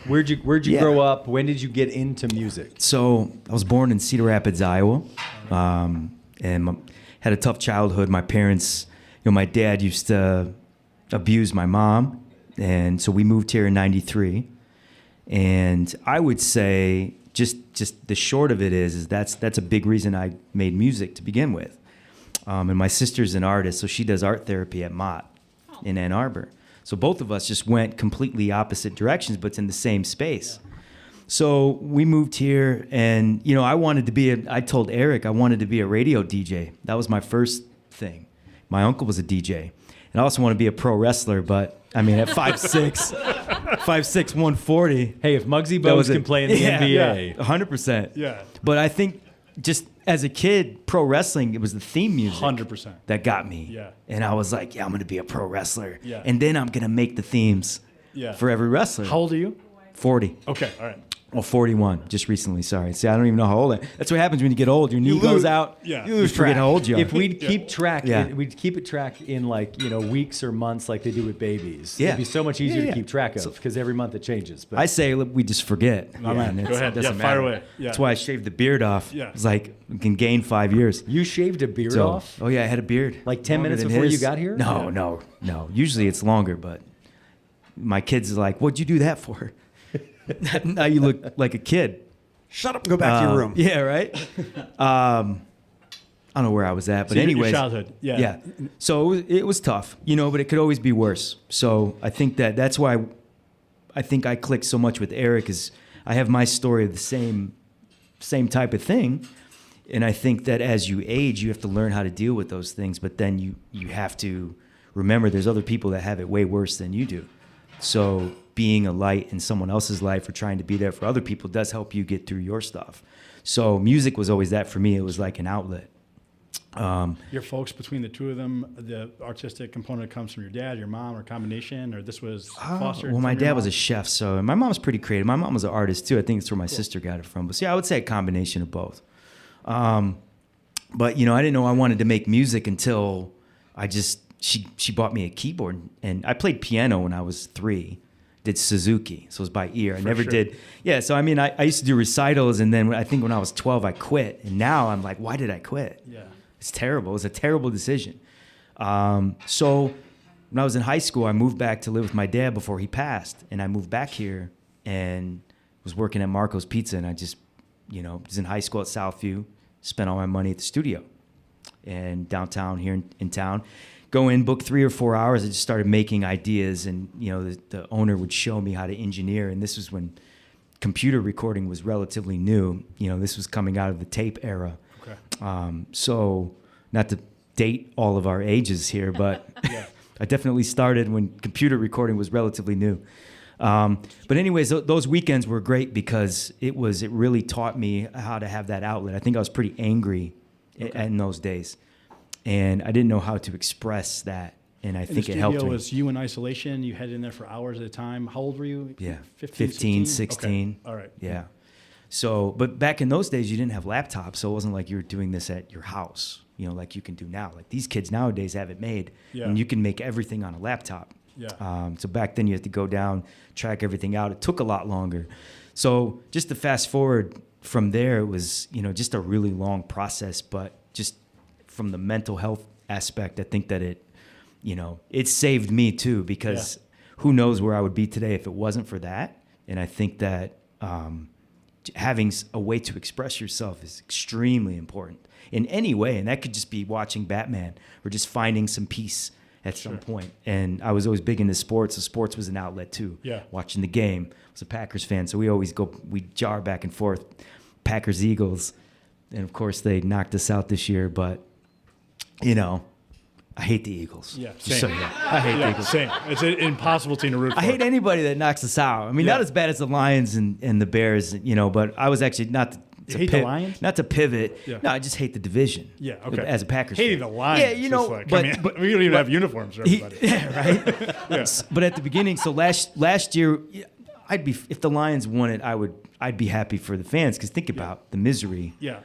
where'd you Yeah. grow up? When did you get into music? So I was born in Cedar Rapids, Iowa, and had a tough childhood. My parents, you know, my dad used to abuse my mom, and so we moved here in '93. And I would say, just the short of it is that's a big reason I made music to begin with. And my sister's an artist, so she does art therapy at Mott in Ann Arbor. So both of us just went completely opposite directions, but it's in the same space. So we moved here, and you know, I told Eric I wanted to be a radio DJ. That was my first thing. My uncle was a DJ, and I also want to be a pro wrestler. But I mean, at 5'6", 140. Hey, if Muggsy That was Bogues can play in the NBA, 100%. Yeah. But I think just as a kid, pro wrestling, it was the theme music 100%. that got me. Yeah. And I was like, yeah, I'm going to be a pro wrestler. Yeah. And then I'm going to make the themes Yeah. for every wrestler. How old are you? 40. Okay, all right. Well, 41, just recently. Sorry. See, I don't even know how old I am. That's what happens when you get old. Your knee You goes lose- out. Yeah. you You lose forget track. how old you are. if we'd keep track, Yeah. we'd keep it track in like weeks or months, like they do with babies. Yeah. It'd be so much easier Yeah, to keep yeah. track of because every month it changes. But I say we just forget. All right, And go ahead. it doesn't Yeah, fire matter. away. Yeah. That's why I shaved the beard off. Yeah. It's like we can gain 5 years. you shaved a beard So- off? Oh yeah, I had a beard. Like 10 Longer minutes than before you his. got here? No, no. Usually it's longer, but my kids are like, "What'd you do that for?" Now you look like a kid. Shut up and go back to your room. Yeah, right. I don't know where I was at, but So your anyways, childhood, yeah. yeah. So it was tough, but it could always be worse. So I think that's why I think I clicked so much with Eric is I have my story of the same type of thing, and I think that as you age, you have to learn how to deal with those things. But then you have to remember there's other people that have it way worse than you do. So being a light in someone else's life or trying to be there for other people does help you get through your stuff. So music was always that for me. It was like an outlet. Your folks, between the two of them, the artistic component comes from your dad, your mom, or combination, or this was fostered? Well, my from your dad was mom? a chef, so and my mom's pretty creative. My mom was an artist too. I think it's where my sister got it from. But yeah, I would say a combination of both. But I didn't know I wanted to make music until she bought me a keyboard, and I played piano when I was 3. Did Suzuki, so it was by ear. I never sure. did. Yeah, so I mean, I used to do recitals, and then I think when I was 12, I quit. And now I'm like, why did I quit? Yeah. It's terrible. It was a terrible decision. So when I was in high school, I moved back to live with my dad before he passed, and I moved back here and was working at Marco's Pizza, and I just, was in high school at Southview, spent all my money at the studio and downtown here in town. Go in, book 3 or 4 hours. I just started making ideas, and the owner would show me how to engineer. And this was when computer recording was relatively new. This was coming out of the tape era. Okay. So not to date all of our ages here, but Yeah. I definitely started when computer recording was relatively new. But anyways, those weekends were great because it really taught me how to have that outlet. I think I was pretty angry in those days, and I didn't know how to express that. And I think it helped me. The studio was you in isolation. You had in there for hours at a time. How old were you? Yeah, 15, 16. Okay. All right. Yeah. So, but back in those days, you didn't have laptops, so it wasn't like you were doing this at your house, like you can do now. Like these kids nowadays have it made, and you can make everything on a laptop. Yeah. So back then you had to go down, track everything out. It took a lot longer. So just to fast forward from there, it was, just a really long process, but just from the mental health aspect, I think that it saved me too, because who knows where I would be today if it wasn't for that. And I think that having a way to express yourself is extremely important in any way. And that could just be watching Batman or just finding some peace at some point. And I was always big into sports, so sports was an outlet too. Yeah. Watching the game. I was a Packers fan, so we jar back and forth, Packers, Eagles. And of course they knocked us out this year, but I hate the Eagles. Yeah, Just same. so you know. I hate the Eagles. Same. It's an impossible team to root for. I hate anybody that knocks us out. I mean, not as bad as the Lions and the Bears, but I was actually not to You hate the Lions? Not to pivot. Yeah. No, I just hate the division. Yeah, okay. As a Packers Hating fan. the Lions. Yeah, but we don't even have uniforms for everybody. Yeah, right. But at the beginning, so last year, if the Lions won it, I'd be happy for the fans, because think about the misery. Yeah.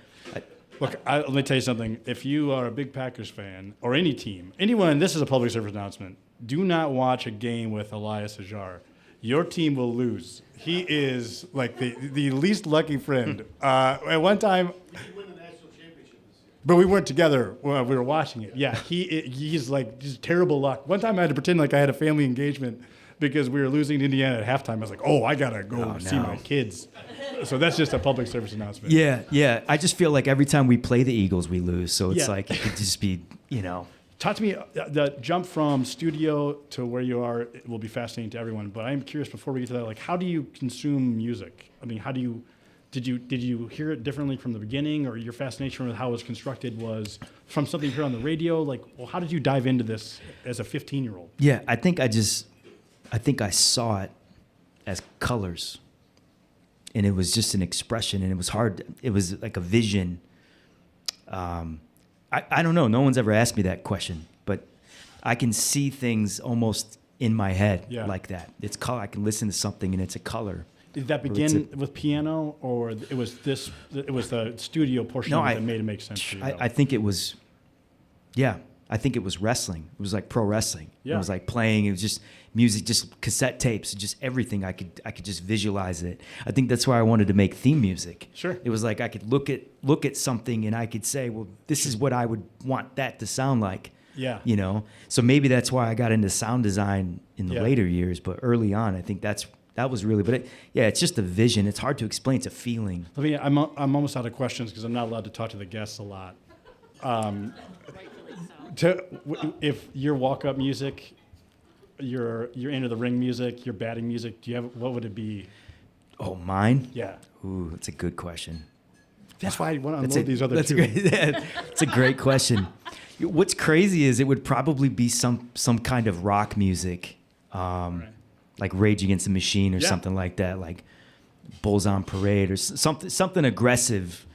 Look, let me tell you something. If you are a big Packers fan or any team, anyone, this is a public service announcement, do not watch a game with Elias Hajjar. Your team will lose. He is like the least lucky friend. At one time, but we weren't together when we were watching it. Yeah, he's like just terrible luck. One time I had to pretend like I had a family engagement because we were losing to Indiana at halftime. I was like, I gotta go see my kids. So that's just a public service announcement. Yeah. I just feel like every time we play the Eagles, we lose. So it's like it could just be, Talk to me, the jump from studio to where you are, it will be fascinating to everyone. But I'm curious, before we get to that, like, how do you consume music? I mean, did you hear it differently from the beginning, or your fascination with how it was constructed was from something you heard on the radio? Like, well, how did you dive into this as a 15-year-old? Yeah, I think I saw it as colors, and it was just an expression, and it was hard. It was like a vision. I don't know. No one's ever asked me that question, but I can see things almost in my head like that. It's color. I can listen to something, and it's a color. Did that begin with piano, or it was the studio portion of it that made it make sense to you? I think it was, I think it was wrestling. It was like pro wrestling. Yeah. It was like playing. It was just music, just cassette tapes, just everything. I could just visualize it. I think that's why I wanted to make theme music. Sure. It was like I could look at something and I could say, well, this is what I would want that to sound like. Yeah. So maybe that's why I got into sound design in the later years. But early on, I think that was really. But it's just a vision. It's hard to explain. It's a feeling. I'm almost out of questions because I'm not allowed to talk to the guests a lot. If your walk-up music, your into the ring music, your batting music, what would it be? Oh, mine? Yeah. Ooh, that's a good question. That's why I want to unload these other two. That's a great question. What's crazy is it would probably be some kind of rock music, like Rage Against the Machine or something like that, like Bulls on Parade or something aggressive,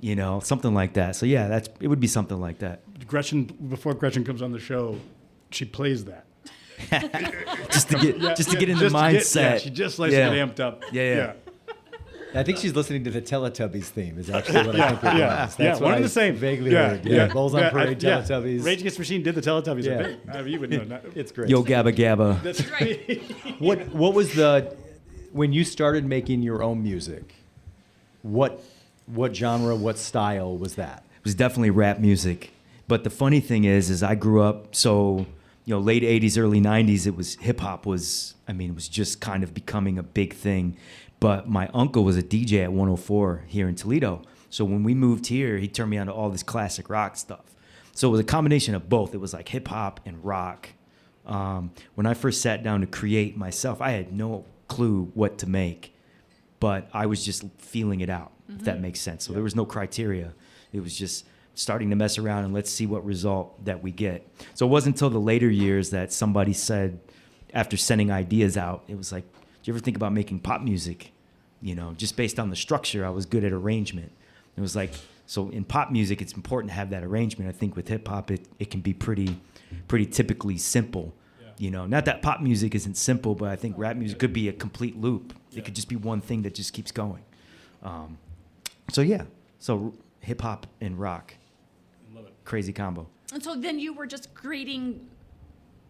something like that. So yeah, it would be something like that. Gretchen, before Gretchen comes on the show, she plays that. just to get in the mindset. She just likes to get amped up. Yeah. I think she's listening to the Teletubbies theme. Is actually what I think it was. That's one and the same. Vaguely heard. Yeah. Bulls on Parade, Teletubbies. Rage Against the Machine did the Teletubbies. Yeah. You would know that. It's great. Yo Gabba Gabba. That's right. What was when you started making your own music? What genre? What style was that? It was definitely rap music. But the funny thing is I grew up, so, late 80s, early 90s, it was hip-hop was just kind of becoming a big thing. But my uncle was a DJ at 104 here in Toledo. So when we moved here, he turned me on to all this classic rock stuff. So it was a combination of both. It was like hip-hop and rock. When I first sat down to create myself, I had no clue what to make, but I was just feeling it out, if that makes sense. So there was no criteria. It was just starting to mess around and let's see what result that we get. So it wasn't until the later years that somebody said, after sending ideas out, it was like, do you ever think about making pop music? Just based on the structure, I was good at arrangement. It was like, so in pop music, it's important to have that arrangement. I think with hip hop, it can be pretty typically simple. Not that pop music isn't simple, but I think rap music could be a complete loop. It could just be one thing that just keeps going. So hip hop and rock, Love it. crazy combo. And so then you were just creating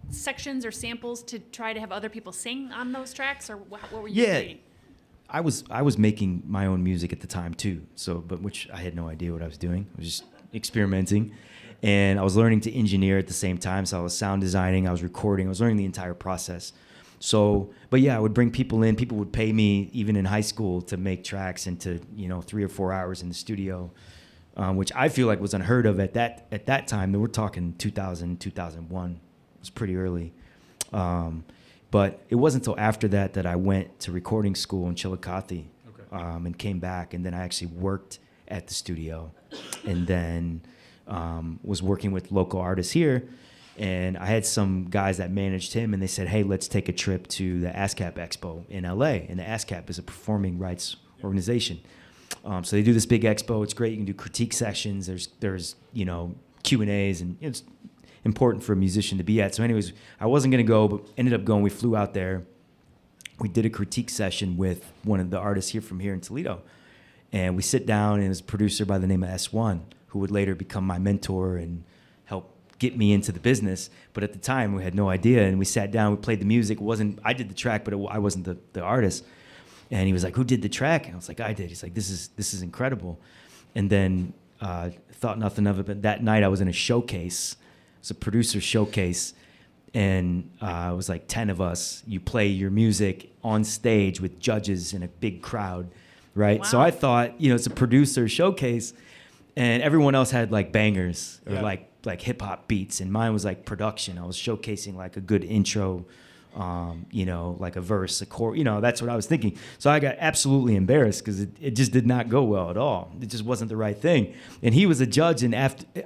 sections or samples to try to have other people sing on those tracks, or what were you creating? I was making my own music at the time too. But which I had no idea what I was doing. I was just experimenting, and I was learning to engineer at the same time. So I was sound designing, I was recording, I was learning the entire process. So, but yeah, I would bring people in. People would pay me even in high school to make tracks into 3 or 4 hours in the studio, which I feel like was unheard of at that time. We're talking 2000, 2001. It was pretty early. But it wasn't until after that I went to recording school in Chillicothe, and came back, and then I actually worked at the studio, and then was working with local artists here. And I had some guys that managed him, and they said, hey, let's take a trip to the ASCAP Expo in LA. And the ASCAP is a performing rights organization. So they do this big expo. It's great. You can do critique sessions. There's Q&As, and it's important for a musician to be at. So anyways, I wasn't going to go, but ended up going. We flew out there. We did a critique session with one of the artists here in Toledo. And we sit down, and it was a producer by the name of S1, who would later become my mentor and help get me into the business. But at the time, we had no idea. And we sat down, we played the music. I did the track, but I wasn't the artist. And he was like, who did the track? And I was like, I did. He's like, this is incredible. And then thought nothing of it. But that night I was in a showcase. It's a producer showcase. And it was like 10 of us. You play your music on stage with judges in a big crowd, right? Wow. So I thought, it's a producer showcase. And everyone else had like bangers or like hip hop beats. And mine was like production. I was showcasing like a good intro, like a verse, a chord, that's what I was thinking. So I got absolutely embarrassed because it just did not go well at all. It just wasn't the right thing. And he was a judge, and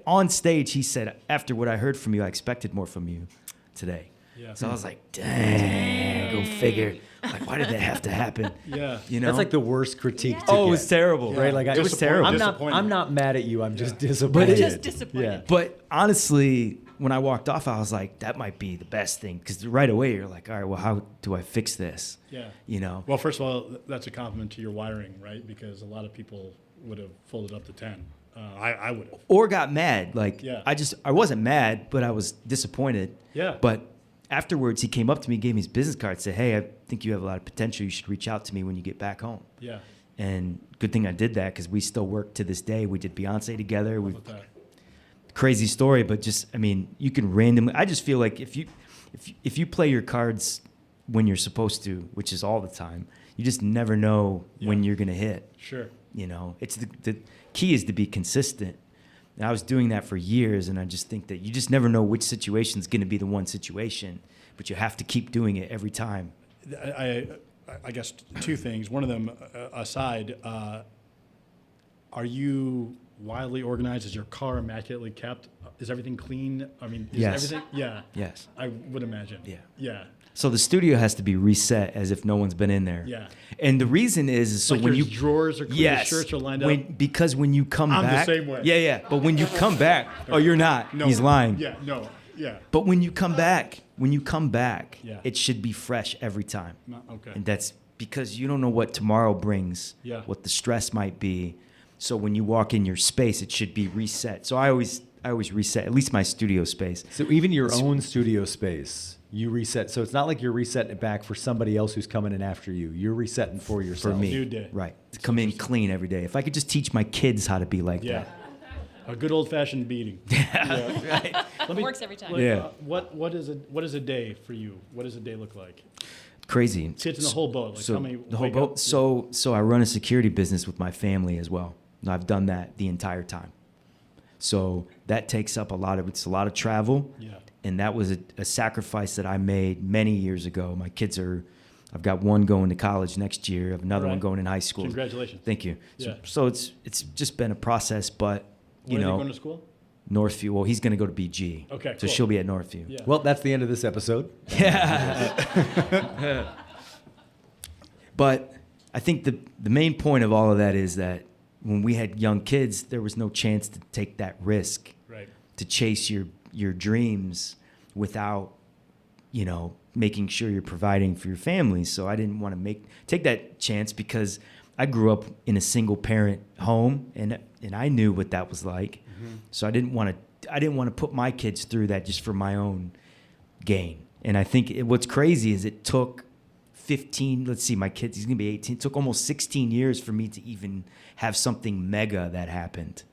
on stage, he said, after what I heard from you, I expected more from you today. Yeah. So I was like, dang, go figure. Like, why did that have to happen? Yeah. That's like the worst critique. To Oh, it get, was terrible. right? Like it was terrible. I'm not mad at you. I'm just disappointed. I'm just disappointed. Yeah. But honestly, when I walked off, I was like, that might be the best thing. Because right away, you're like, all right, well, how do I fix this? Yeah. Well, first of all, that's a compliment to your wiring, right? Because a lot of people would have folded up to 10. I would have. Or got mad. Like, Yeah. I wasn't mad, but I was disappointed. Yeah. But afterwards, he came up to me, gave me his business card, said, hey, I think you have a lot of potential. You should reach out to me when you get back home. Yeah. And good thing I did that, because we still work to this day. We did Beyonce together. How about that? Crazy story, but just, you can randomly, I just feel like if you play your cards when you're supposed to, which is all the time, you just never know when you're going to hit. Sure. It's the key is to be consistent. And I was doing that for years, and I just think that you just never know which situation is going to be the one situation, but you have to keep doing it every time. I guess two things. One of them aside, are you wildly organized? Is your car immaculately kept? Is everything clean? Is Yes. everything? Yeah. Yes. I would imagine. Yeah. Yeah. So the studio has to be reset as if no one's been in there. Yeah. And the reason is so Like when your you drawers are clean, yes, your shirts are lined up. because when you come I'm the back, same way. Yeah. But when you come back, oh, you're not. No. He's lying. Yeah. No. Yeah. But when you come back, Yeah. it should be fresh every time. No, okay. And that's because you don't know what tomorrow brings, Yeah. what the stress might be. So when you walk in your space, it should be reset. So I always reset, at least my studio space. So even your own studio space, you reset. So it's not like you're resetting it back for somebody else who's coming in after you. You're resetting for yourself. For me. New day. Right. To come in clean every day. If I could just teach my kids how to be like Yeah. that. A good old-fashioned beating. Yeah. It works every time. Yeah. What is a day for you? What does a day look like? Crazy. Kids in the whole boat. Like So how many the whole wake boat. up? So I run a security business with my family as well. And I've done that the entire time. So that takes up it's a lot of travel. Yeah. And that was a sacrifice that I made many years ago. I've got one going to college next year. I have another one Right. going in high school. Congratulations. Thank you. Yeah. So it's just been a process, but Where are they going to school? Northview. Well, he's going to go to BG. Okay, So cool. she'll be at Northview. Yeah. Well, that's the end of this episode. But I think the main point of all of that is that when we had young kids, there was no chance to take that risk, Right. to chase your dreams without, making sure you're providing for your family. So I didn't want to take that chance because I grew up in a single parent home and I knew what that was like. So I didn't want to put my kids through that just for my own gain. And I think what's crazy is it took 15, let's see, my kids, he's going to be 18. It took almost 16 years for me to even have something mega that happened.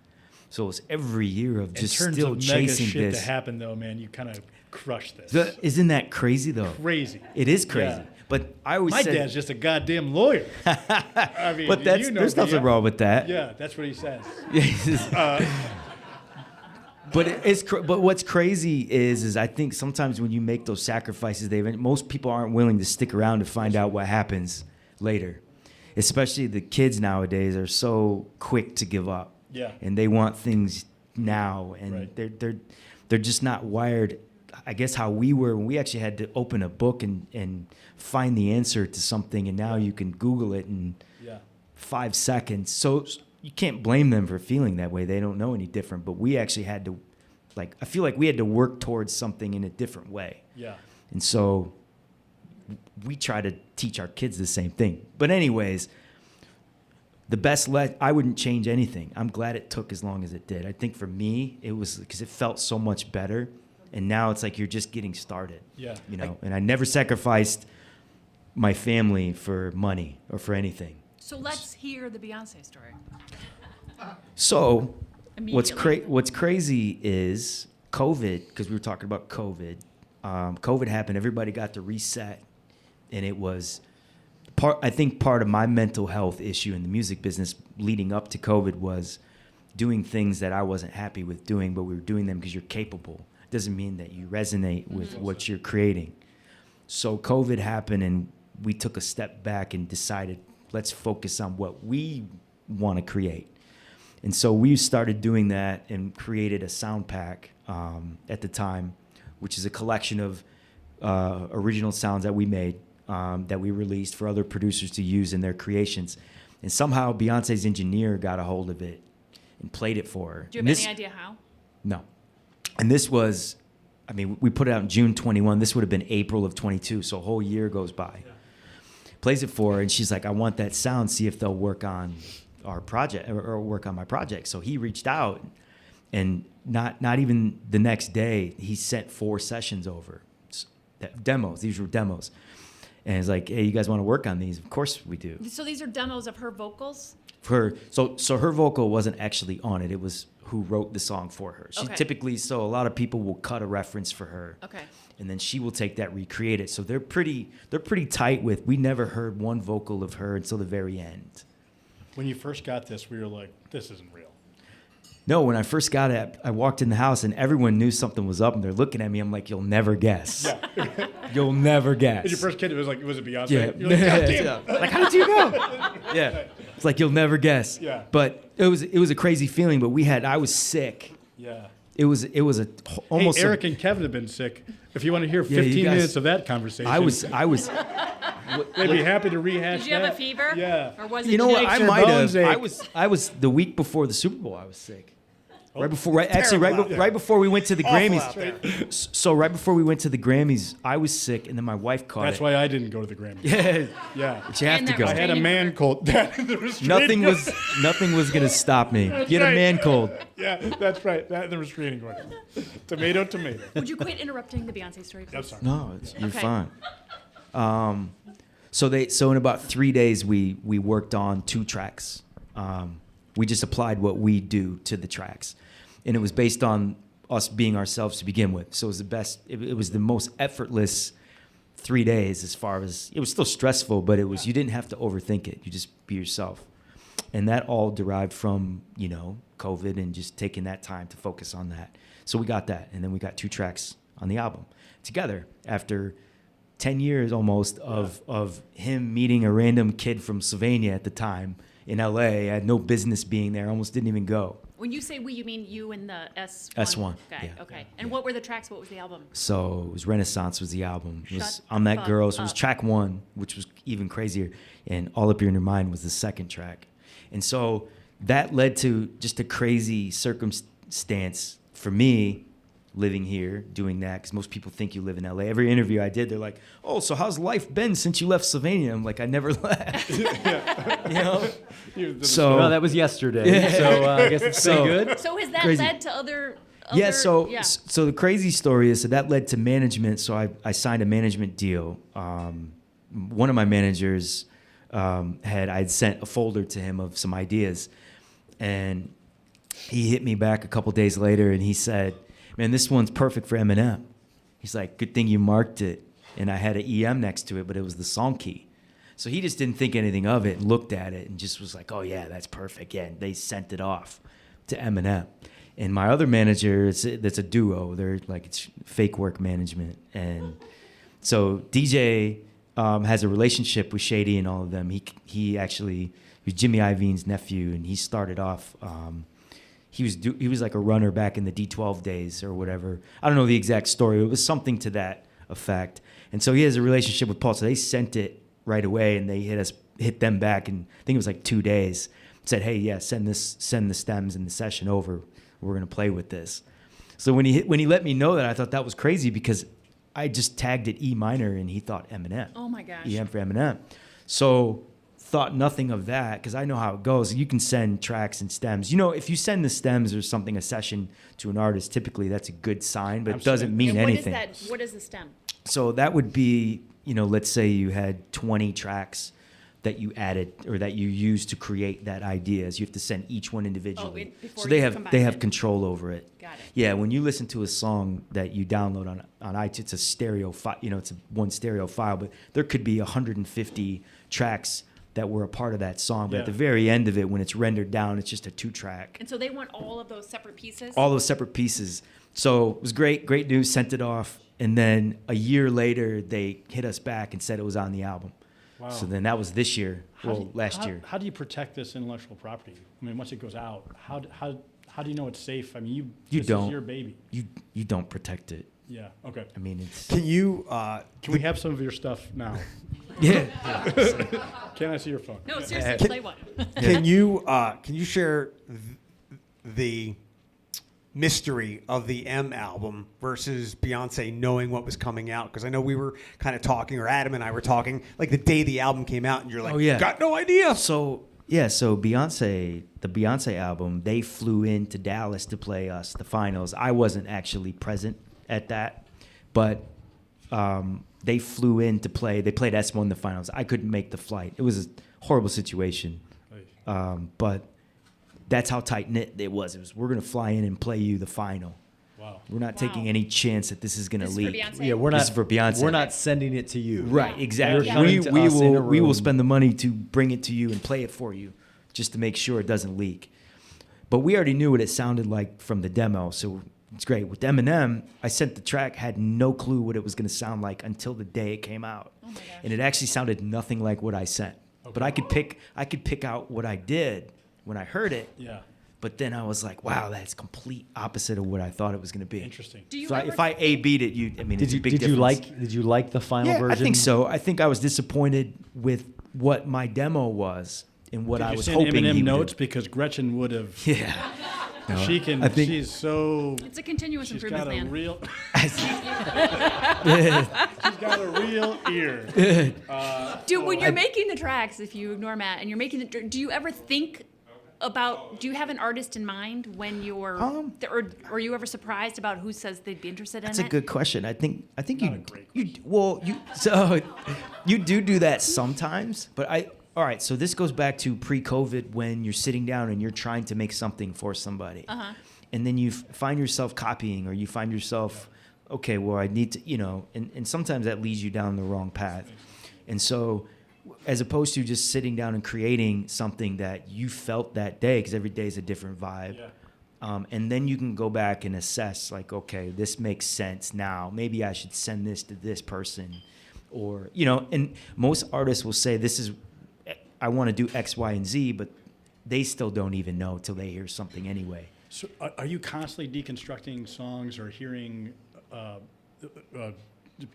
So it was every year of just In terms still of mega chasing shit this. to happen, though, man, you kind of crushed this. Isn't that crazy though? Crazy. It is crazy. Yeah. But I always My said, dad's just a goddamn lawyer. I mean, but there's nothing wrong with that. Yeah, that's what he says. But what's crazy is I think sometimes when you make those sacrifices, most people aren't willing to stick around to find out what happens later. Especially the kids nowadays are so quick to give up. Yeah. And they want things now, and Right. they're just not wired. I guess how we were when we actually had to open a book and find the answer to something, and now you can Google it in Yeah. 5 seconds. So you can't blame them for feeling that way. They don't know any different. But we actually had to, I feel like we had to work towards something in a different way. Yeah. And so we try to teach our kids the same thing. But anyways, I wouldn't change anything. I'm glad it took as long as it did. I think for me, it was because it felt so much better. And now it's like you're just getting started. Yeah. And I never sacrificed my family for money or for anything. So let's hear the Beyonce story. So Immediately. what's crazy is COVID, because we were talking about COVID. COVID happened. Everybody got to reset. And it was part of my mental health issue in the music business leading up to COVID was doing things that I wasn't happy with doing, but we were doing them because you're capable. It doesn't mean that you resonate with what you're creating. So COVID happened and we took a step back and decided, let's focus on what we want to create. And so we started doing that and created a sound pack at the time, which is a collection of original sounds that we made, that we released for other producers to use in their creations. And somehow Beyonce's engineer got a hold of it and played it for her. Do you have any idea how? No. And this was, we put it out in June 21. This would have been April of 22, so a whole year goes by. Yeah. Plays it for her, and she's like, I want that sound, see if they'll work on our project or work on my project. So he reached out, and not even the next day, he sent 4 sessions over. Demos. These were demos. And he's like, hey, you guys want to work on these? Of course we do. So these are demos of her vocals? So her vocal wasn't actually on it. It was who wrote the song for her. She Okay. typically, so a lot of people will cut a reference for her. Okay. And then she will take that, recreate it. So they're pretty tight with, we never heard one vocal of her until the very end. When you first got this, we were like, this isn't real. No, when I first got it, I walked in the house and everyone knew something was up and they're looking at me. I'm like, you'll never guess. Yeah. You'll never guess. And your first kid, it was it Beyonce? Yeah. You're like, God damn. Yeah. Like, how did you know? Yeah. It's like, you'll never guess. Yeah. But it was a crazy feeling, but I was sick. Yeah. It was almost Hey, Eric and Kevin have been sick. If you want to hear Yeah, you 15 guys- minutes of that conversation, I was they'd be happy to rehash Did you have that. a fever? Yeah. Or was it you know what? just- I your might bones have. ache. I was the week before the Super Bowl. I was sick. Right terrible. right before we went to the Grammys. out there. So right before we went to the Grammys, I was sick, and then my wife caught That's it. why I didn't go to the Grammys. Yeah, Yeah. but you have And to that go. I had a man cold. The restraining Nothing was gonna stop me. You had a right. man cold. Yeah, that's right. That and the restraining order. Tomato. Would you quit interrupting the Beyonce story, please? I'm sorry. No, you're Okay. fine. So in about 3 days, we worked on 2 tracks. We just applied what we do to the tracks. and it was based on us being ourselves to begin with. So it was the best. It was the most effortless 3 days. As far as it was still stressful, but it was you didn't have to overthink it. You just be yourself, and that all derived from COVID and just taking that time to focus on that. So we got that, and then we got 2 tracks on the album together after 10 years almost of him meeting a random kid from Sylvania at the time in LA. I had no business being there. Almost didn't even go. When you say we, you mean you and the S1? S1, Okay, yeah. okay. And what were the tracks? What was the album? So it was Renaissance was the album. It was Shut I'm the That fuck Girl. So it was up. track 1, which was even crazier. And All Up Here in Your Mind was the second track. And so that led to just a crazy circumstance for me living here, doing that, because most people think you live in LA. Every interview I did, they're like, "Oh, so how's life been since you left Sylvania?" I'm like, "I never left." So Well, that was yesterday, so I guess it's pretty good. So has that Crazy. led to other yeah, so yeah. so the crazy story is that led to management. So I signed a management deal. One of my managers I'd sent a folder to him of some ideas, and he hit me back a couple days later, and he said, "Man, this one's perfect for Eminem." He's like, "Good thing you marked it." And I had an EM next to it, but it was the song key. So he just didn't think anything of it and looked at it and just was like, "Oh yeah, that's perfect." Yeah, and they sent it off to Eminem. And my other manager, that's a duo. They're like, it's fake work management. And so DJ has a relationship with Shady and all of them. He was Jimmy Iovine's nephew, and he started off. He was like a runner back in the D12 days or whatever. I don't know the exact story. It was something to that effect. And so he has a relationship with Paul. So they sent it right away, and they hit them back, and I think it was like 2 days. Said, "Hey, yeah, send the stems and the session over. We're gonna play with this." So when he let me know that, I thought that was crazy because I just tagged it E minor, and he thought Eminem. Oh my gosh. EM for Eminem. So thought nothing of that because I know how it goes. You can send tracks and stems. If you send the stems or something, a session to an artist, typically that's a good sign, but it doesn't mean And what anything. is that? What is the stem? So that would be, let's say you had 20 tracks that you added or that you used to create that ideas. You have to send each one individually. before So you they combine have it. control over it. Got it. Yeah, when you listen to a song that you download on iTunes, it's a stereo file. It's a one stereo file, but there could be 150 tracks that were a part of that song. But at the very end of it, when it's rendered down, it's just a 2-track. And so they want all of those separate pieces? All those separate pieces. So it was great news, sent it off. And then a year later, they hit us back and said it was on the album. Wow. So then that was this year, last year. How do you protect this intellectual property? I mean, once it goes out, how do you know it's safe? I mean, this don't. is your baby. You don't protect it. Yeah. Okay. I mean, it's Can you? Can we have some of your stuff now? yeah. Can I see your phone? No, seriously, play one. Can you share the mystery of the M album versus Beyonce knowing what was coming out? Because I know we were kind of talking, or Adam and I were talking, like the day the album came out, and you're like, Oh, yeah. got no idea. So Beyonce, the Beyonce album, they flew into Dallas to play us the finals. I wasn't actually present at that, but they flew in to play. They played S1 in the finals. I couldn't make the flight. It was a horrible situation, but that's how tight knit it was. It was, we're gonna fly in and play you the final. Wow. We're not Wow. taking any chance that this is gonna This is for leak. Beyonce? Yeah, we're This not is for Beyonce. We're not sending it to you. Right, exactly. You're coming We, to we us in a will room. spend the money to bring it to you and play it for you, just to make sure it doesn't leak. But we already knew what it sounded like from the demo, so it's great. With Eminem, I sent the track, had no clue what it was going to sound like until the day it came out, Oh my gosh. and it actually sounded nothing like what I sent. But I could pick out what I did when I heard it. Yeah. But then I was like, wow, that's complete opposite of what I thought it was going to be. Interesting. Do you So ever if I A-B'd it, it's a big difference. Did you like the final Yeah, version? I think so. I think I was disappointed with what my demo was and what Did I you was send hoping he Eminem would notes do. because Gretchen would have? Yeah. No, She can. I think She's so. It's a continuous She's improvement got a plan. real. She's got a real ear. Dude, when you're making the tracks, if you ignore Matt, and you're making the, do you ever think about, do you have an artist in mind when you're, or are you ever surprised about who says they'd be interested in that's it? a good question. I think Not a great you do that sometimes, but all right, so this goes back to pre-COVID when you're sitting down and you're trying to make something for somebody. Uh-huh. and then you find yourself copying, or you find yourself, okay, well, I need to, and sometimes that leads you down the wrong path. And so, as opposed to just sitting down and creating something that you felt that day, because every day is a different vibe. Yeah. And then you can go back and assess, like, okay, this makes sense now. Maybe I should send this to this person. Or, and most artists will say, I want to do X, Y, and Z, but they still don't even know till they hear something anyway. So are you constantly deconstructing songs or hearing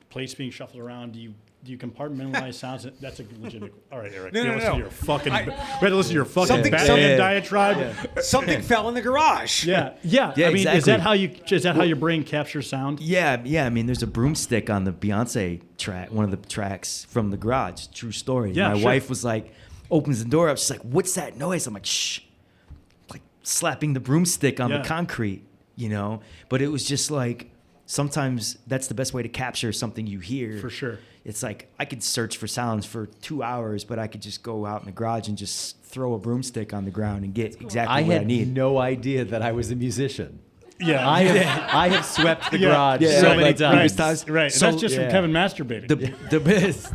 plates being shuffled around? Do you compartmentalize sounds? That's a legitimate. All right, Eric. No. Listen to your fucking. We had to listen to your fucking Something- Batman diatribe. Yeah. Something fell in the garage. Yeah. Yeah, I mean, exactly. is that how your brain captures sound? Yeah. I mean, there's a broomstick on the Beyonce track, one of the tracks from the garage. True story. Yeah, My sure. wife was like, opens the door up. She's like, "What's that noise?" I'm like, "Shh," like slapping the broomstick on the concrete, But it was just like, sometimes that's the best way to capture something you hear. For sure. It's like I could search for sounds for 2 hours, but I could just go out in the garage and just throw a broomstick on the ground and get exactly I what I had need. no idea that I was a musician. Yeah. I have swept the garage Yeah, so right, many like, times. Right. So- That's just from yeah. Kevin masturbating. The best.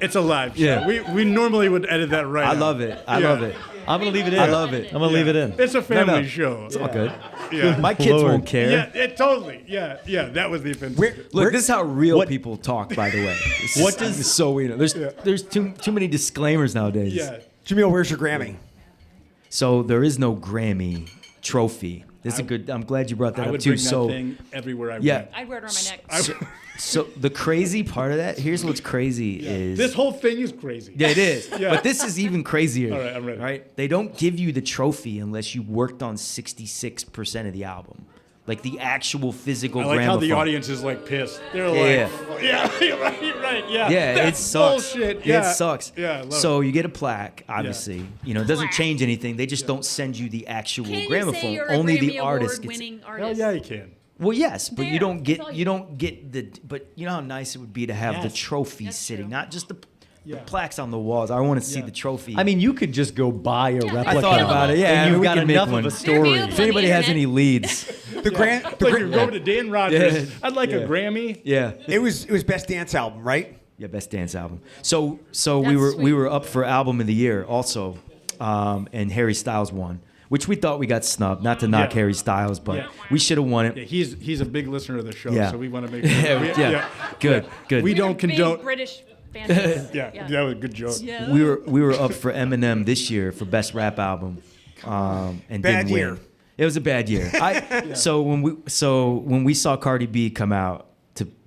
It's a live show. Yeah. We normally would edit that right I out. love it. I Yeah. love it. I'm gonna leave it in. I love it. I'm gonna leave it in. It's a family No. show. It's all good. Yeah. My kids Lord. won't care. Yeah, totally. Yeah, that was the offense. Look, this is how real people talk, by the way. What does- so we know? There's too many disclaimers nowadays. Yeah. Jameil, where's your Grammy? So there is no Grammy trophy. This is a good. I'm glad you brought that I up would too. bring that So thing everywhere I yeah. went. I'd wear it around my neck. so the crazy part of that. Here's what's crazy is This whole thing is crazy. Yeah, it is. Yeah. But this is even crazier. All right, I'm ready. Right? They don't give you the trophy unless you worked on 66% of the album. Like the actual physical I like how the gramophone. audience is like pissed. They're Yeah. like, yeah, right, yeah. Yeah, That's it sucks. bullshit. Yeah. It sucks. Yeah, I love so you get a plaque, obviously. It doesn't Plaque. change anything. They just don't send you the actual Can you gramophone. say you're Only a the Grammy artist gets it. Award-winning Hell artist? yeah, you can. Well, yes, but There, you don't that's all get you you don't get the. But you know how nice it would be to have the Yes. trophy That's sitting, true. not just the Yeah. plaques on the walls. I want to see Yeah. the trophy. I mean, you could just go buy a replica. I thought about it. Yeah, and you've we got can make enough one. of a They're story. available. if anybody has internet. any leads, The Grand. Like you're going to Dan Rogers. Yeah. I'd like a Grammy. yeah. It was best dance album, right? Yeah, best dance album. So we That's were sweet. up for album of the year also, and Harry Styles won, which we thought we got snubbed. Not to knock Yeah. Harry Styles, but Yeah. we should have won Yeah, it. he's a big listener of the show, Yeah. so we want to make sure. Yeah, good. We We're don't big condone. British fans. Yeah, that was a good joke. Yeah. We were up for Eminem this year for best rap album, and Bad didn't year. win. It was a bad year. So when we saw Cardi B come out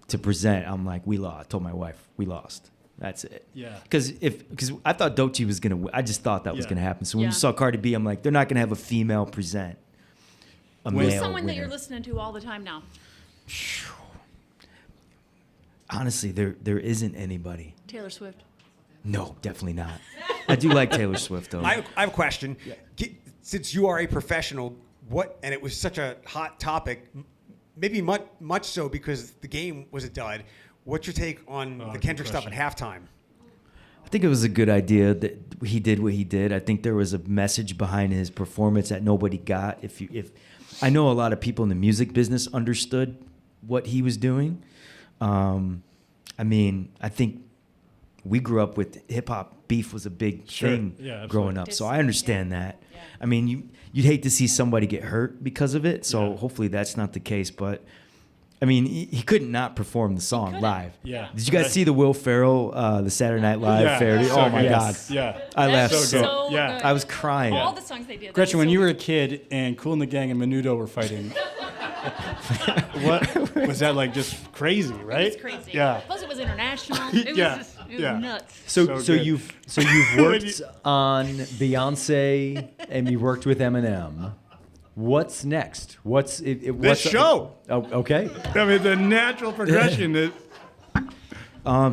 to present, I'm like, we lost. I told my wife, we lost. That's it. Yeah. Because I thought Doechii was gonna win. I just thought that was Yeah. gonna happen. So when Yeah. we saw Cardi B, I'm like, they're not gonna have a female present. A Who's male Someone that winner. you're listening to all the time now. Honestly, there isn't anybody. Taylor Swift. No, definitely not. I do like Taylor Swift though. I have a question. Since you are a professional, and it was such a hot topic, maybe much so because the game was a dud. What's your take on the good Kendrick stuff at question. halftime? I think it was a good idea that he did what he did. I think there was a message behind his performance that nobody got. If I know a lot of people in the music business understood what he was doing. I mean, I think we grew up with hip hop. Beef was a big Sure. thing Yeah, growing absolutely. up, so I understand that. I mean, you'd hate to see somebody get hurt because of it. So Yeah. hopefully that's not the case, but. I mean, he couldn't not perform the song live. Yeah. Did you guys see the Will Ferrell, the Saturday Night Live Yeah. parody? So Oh my good. God. Yeah. I laughed That's so. so good. Yeah. good. I was crying. All the songs they did. Gretchen, that when was you so were a good. kid and Kool and the Gang and Menudo were fighting, what was that like? Just crazy, right? It was crazy. Yeah. Plus, it was international. It was Yeah. just it was Yeah. nuts. So good. you've worked on Beyonce and you worked with Eminem. What's next? What's show. Oh, okay. I mean, the natural progression is.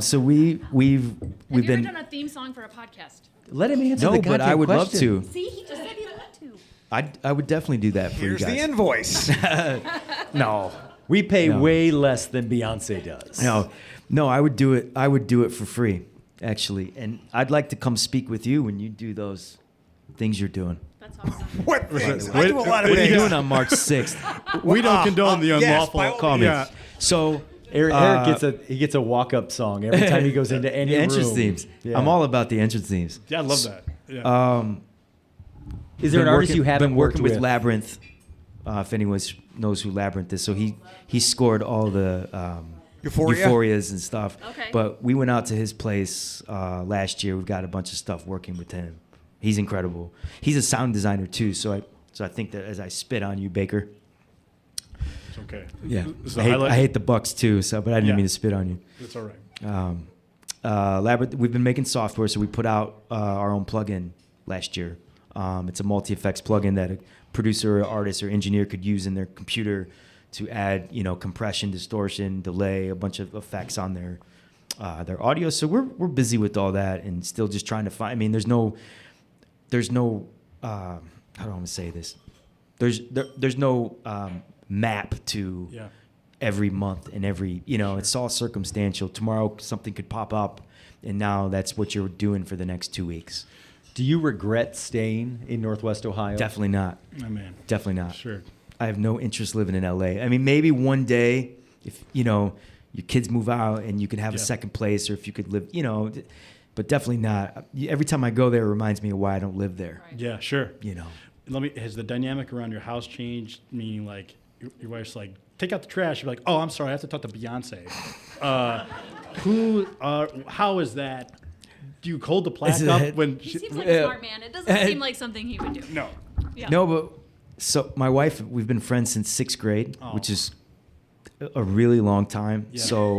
So we've Have you ever been done a theme song for a podcast? Let him answer no, the but goddamn I would question. love to. See, he just said he'd love to. I would definitely do that for Here's you the guys. invoice. No, We pay No. way less than Beyonce does. no, I would do it. I would do it for free, actually, and I'd like to come speak with you when you do those things you're doing. That's awesome. What things? What- I do a lot of What are you things. doing on March 6th? We don't condone the yes, unlawful. by all Call me. Yeah. So Eric gets a walk up song every time he goes into any the entrance room. themes. Yeah. I'm all about the entrance themes. Yeah, I love that. Yeah. Is there an artist you haven't been worked working with? with Labyrinth? If anyone knows who Labyrinth is, so he scored all the Euphoria? Euphorias and stuff. Okay. But we went out to his place last year. We've got a bunch of stuff working with him. He's incredible. He's a sound designer too. So I think that as I spit on you, Baker. It's okay. Yeah. This is I a hate, highlight. I hate the Bucks too. So, but I didn't Yeah. mean to spit on you. It's all right. Labyrinth, we've been making software, so we put out our own plugin last year. It's a multi-effects plugin that a producer, or artist, or engineer could use in their computer to add, compression, distortion, delay, a bunch of effects on their audio. So we're busy with all that and still just trying to find. I mean, there's no how do I want to say this? There's no map to Yeah. every month and every, it's all circumstantial. Tomorrow something could pop up, and now that's what you're doing for the next 2 weeks. Do you regret staying in Northwest Ohio? Definitely not. Oh, man. Definitely not. Sure. I have no interest living in LA. I mean, maybe one day if, your kids move out and you can have a Yeah. second place, or if you could live, but definitely not. Every time I go there, it reminds me of why I don't live there, Yeah, sure. Has the dynamic around your house changed? Meaning, like, your wife's like, take out the trash. You're like, oh, I'm sorry, I have to talk to Beyonce. How is that? Do you hold the plaque Is up it- when? He seems like a smart man. It doesn't seem like something he would do. No. Yeah. No, but so my wife, we've been friends since 6th grade, which is a really long time. Yeah. So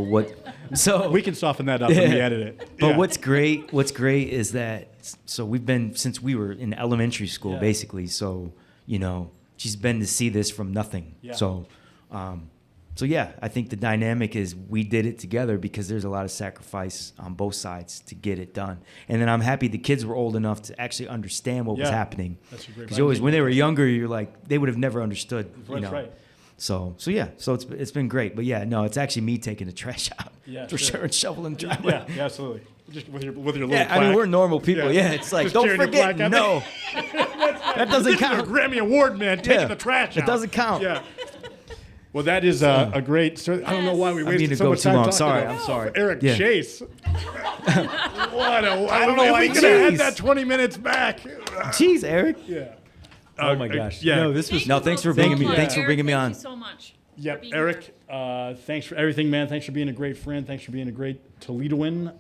We can soften that up when we edit it. But Yeah. what's great is that, so we've been since we were in elementary school, Yeah. basically. So, she's been to see this from nothing. Yeah. So yeah, I think the dynamic is we did it together because there's a lot of sacrifice on both sides to get it done. And then I'm happy the kids were old enough to actually understand what was Yeah. happening. That's a great Because you always, when they were younger, you're like, they would have never understood. That's right. So yeah, so it's been great. But yeah, no, it's actually me taking the trash out Yeah, for sure. sure and shoveling the driveway. Yeah, absolutely. Just with your little Yeah, plaque. I mean, we're normal people. Yeah. Yeah, it's like, Just don't tearing your forget, plaque out. no. That doesn't This is a count. Grammy Award, man. Taking Yeah. the trash out. It doesn't count. Yeah. Well, that is a great story. I don't know why we I mean wasted to so go much too time long. talking Sorry, about I'm sorry. Eric Yeah. Chase. I don't know why we he could have had Jeez. that 20 minutes back. Jeez, Eric. Yeah. Oh my gosh. Yeah. No, this was. No, thanks for bringing me. much, Thanks for Eric. bringing me Thank on. you so much. Yep, for being Eric, here. thanks for everything, man. Thanks for being a great friend. Thanks for being a great Toledoan.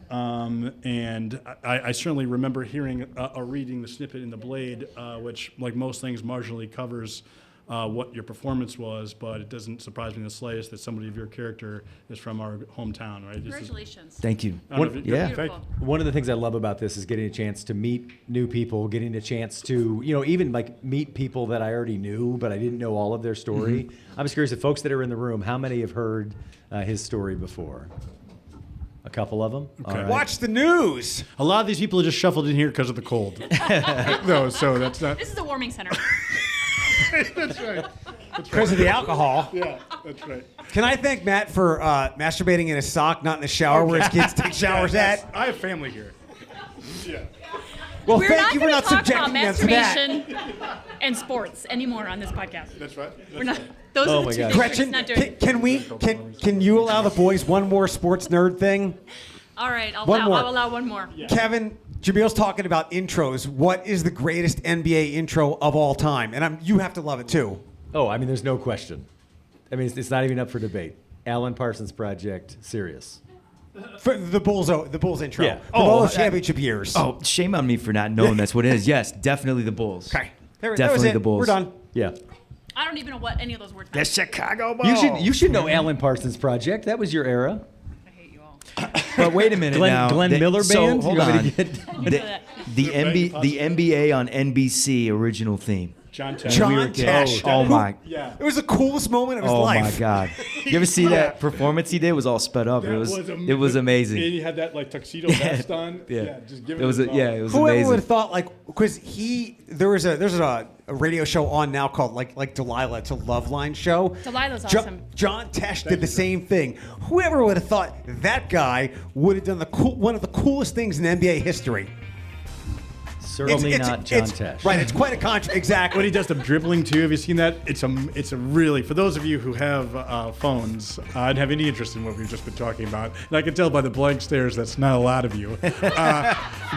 And I certainly remember hearing or reading the snippet in The Blade, which, like most things, marginally covers what your performance was, but it doesn't surprise me in the slightest that somebody of your character is from our hometown, right? This is- Congratulations. Thank you. I don't know if you- Yeah. thank- Beautiful. One of the things I love about this is getting a chance to meet new people, getting a chance to, even like meet people that I already knew, but I didn't know all of their story. I'm just curious if folks that are in the room, how many have heard his story before? A couple of them? All right. Watch the news. A lot of these people are just shuffled in here because of the cold. No, so that's not. This is a warming center. That's right. Because of the alcohol. Yeah, that's right. Can I thank Matt for masturbating in a sock, not in the shower where his kids take showers at? I have family here. Yeah. Well, We're thank not you for going not to talk about subjecting them to that. masturbation and sports anymore on this podcast. That's right. We're not. Those Oh are my the two gosh. things Gretchen, we're not doing. can you allow the boys one more sports nerd thing? All right, I'll One more. allow one more. Kevin, Jameil's talking about intros. What is the greatest NBA intro of all time? And you have to love it too. Oh, I mean, there's no question. I mean, it's not even up for debate. Alan Parsons Project, serious. For the Bulls intro. Yeah. From all the championship years. Oh, shame on me for not knowing that's what it is. Yes, definitely the Bulls. Okay. That was Definitely it. the Bulls. We're done. Yeah. I don't even know what any of those words The mean. Chicago Bulls. You should know Alan Parsons Project. That was your era. I hate you all. But wait a minute now. Glenn Miller so, Band? Hold You want on. me to get- The NBA on NBC original theme. John Tesh. John We were- Tesh. Oh my. Yeah. It was the coolest moment of his Oh life. my God. You ever see that performance he did? It was all sped up. It was amazing. He had that like tuxedo vest on. Yeah. Just giving It was it all. it was Whoever would amazing. have thought because there's a radio show on now called like Delilah. It's a Loveline show. Delilah's awesome. John Tesh did the same thing. Whoever would have thought that guy would have done one of the coolest things in NBA history. Certainly not John Tesh. Right, it's quite a contrast. Exactly. When he does the dribbling too, have you seen that? It's a really, for those of you who have phones, I'd have any interest in what we've just been talking about. And I can tell by the blank stares that's not a lot of you.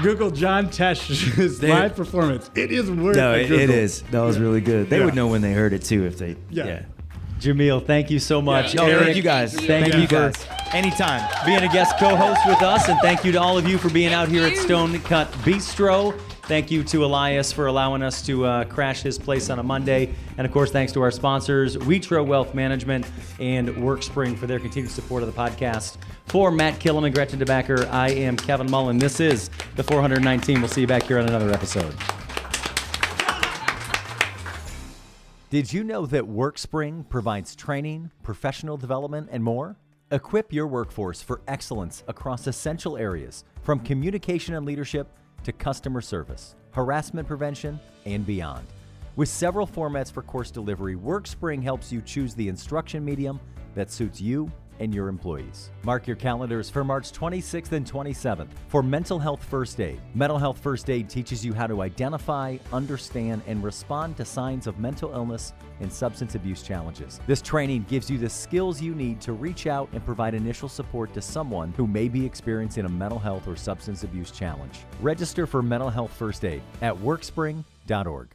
Google John Tesh's live performance. It is worth No, a it Google. is. That was really good. They would know when they heard it too if they. Yeah. Jameil, thank you so much. No, Eric, thank you guys. Thank you for guys. anytime. Being a guest co-host with us, and thank you to all of you for being out here at Stone Cut Bistro. Thank you to Elias for allowing us to crash his place on a Monday. And of course, thanks to our sponsors, Wetro Wealth Management and WorkSpring for their continued support of the podcast. For Matt Killam and Gretchen DeBacker, I am Kevin Mullen. This is the 419. We'll see you back here on another episode. Did you know that WorkSpring provides training, professional development, and more? Equip your workforce for excellence across essential areas, from communication and leadership to customer service, harassment prevention, and beyond. With several formats for course delivery, WorkSpring helps you choose the instruction medium that suits you and your employees. Mark your calendars for March 26th and 27th for Mental Health First Aid. Mental Health First Aid teaches you how to identify, understand, and respond to signs of mental illness and substance abuse challenges. This training gives you the skills you need to reach out and provide initial support to someone who may be experiencing a mental health or substance abuse challenge. Register for Mental Health First Aid at workspring.org.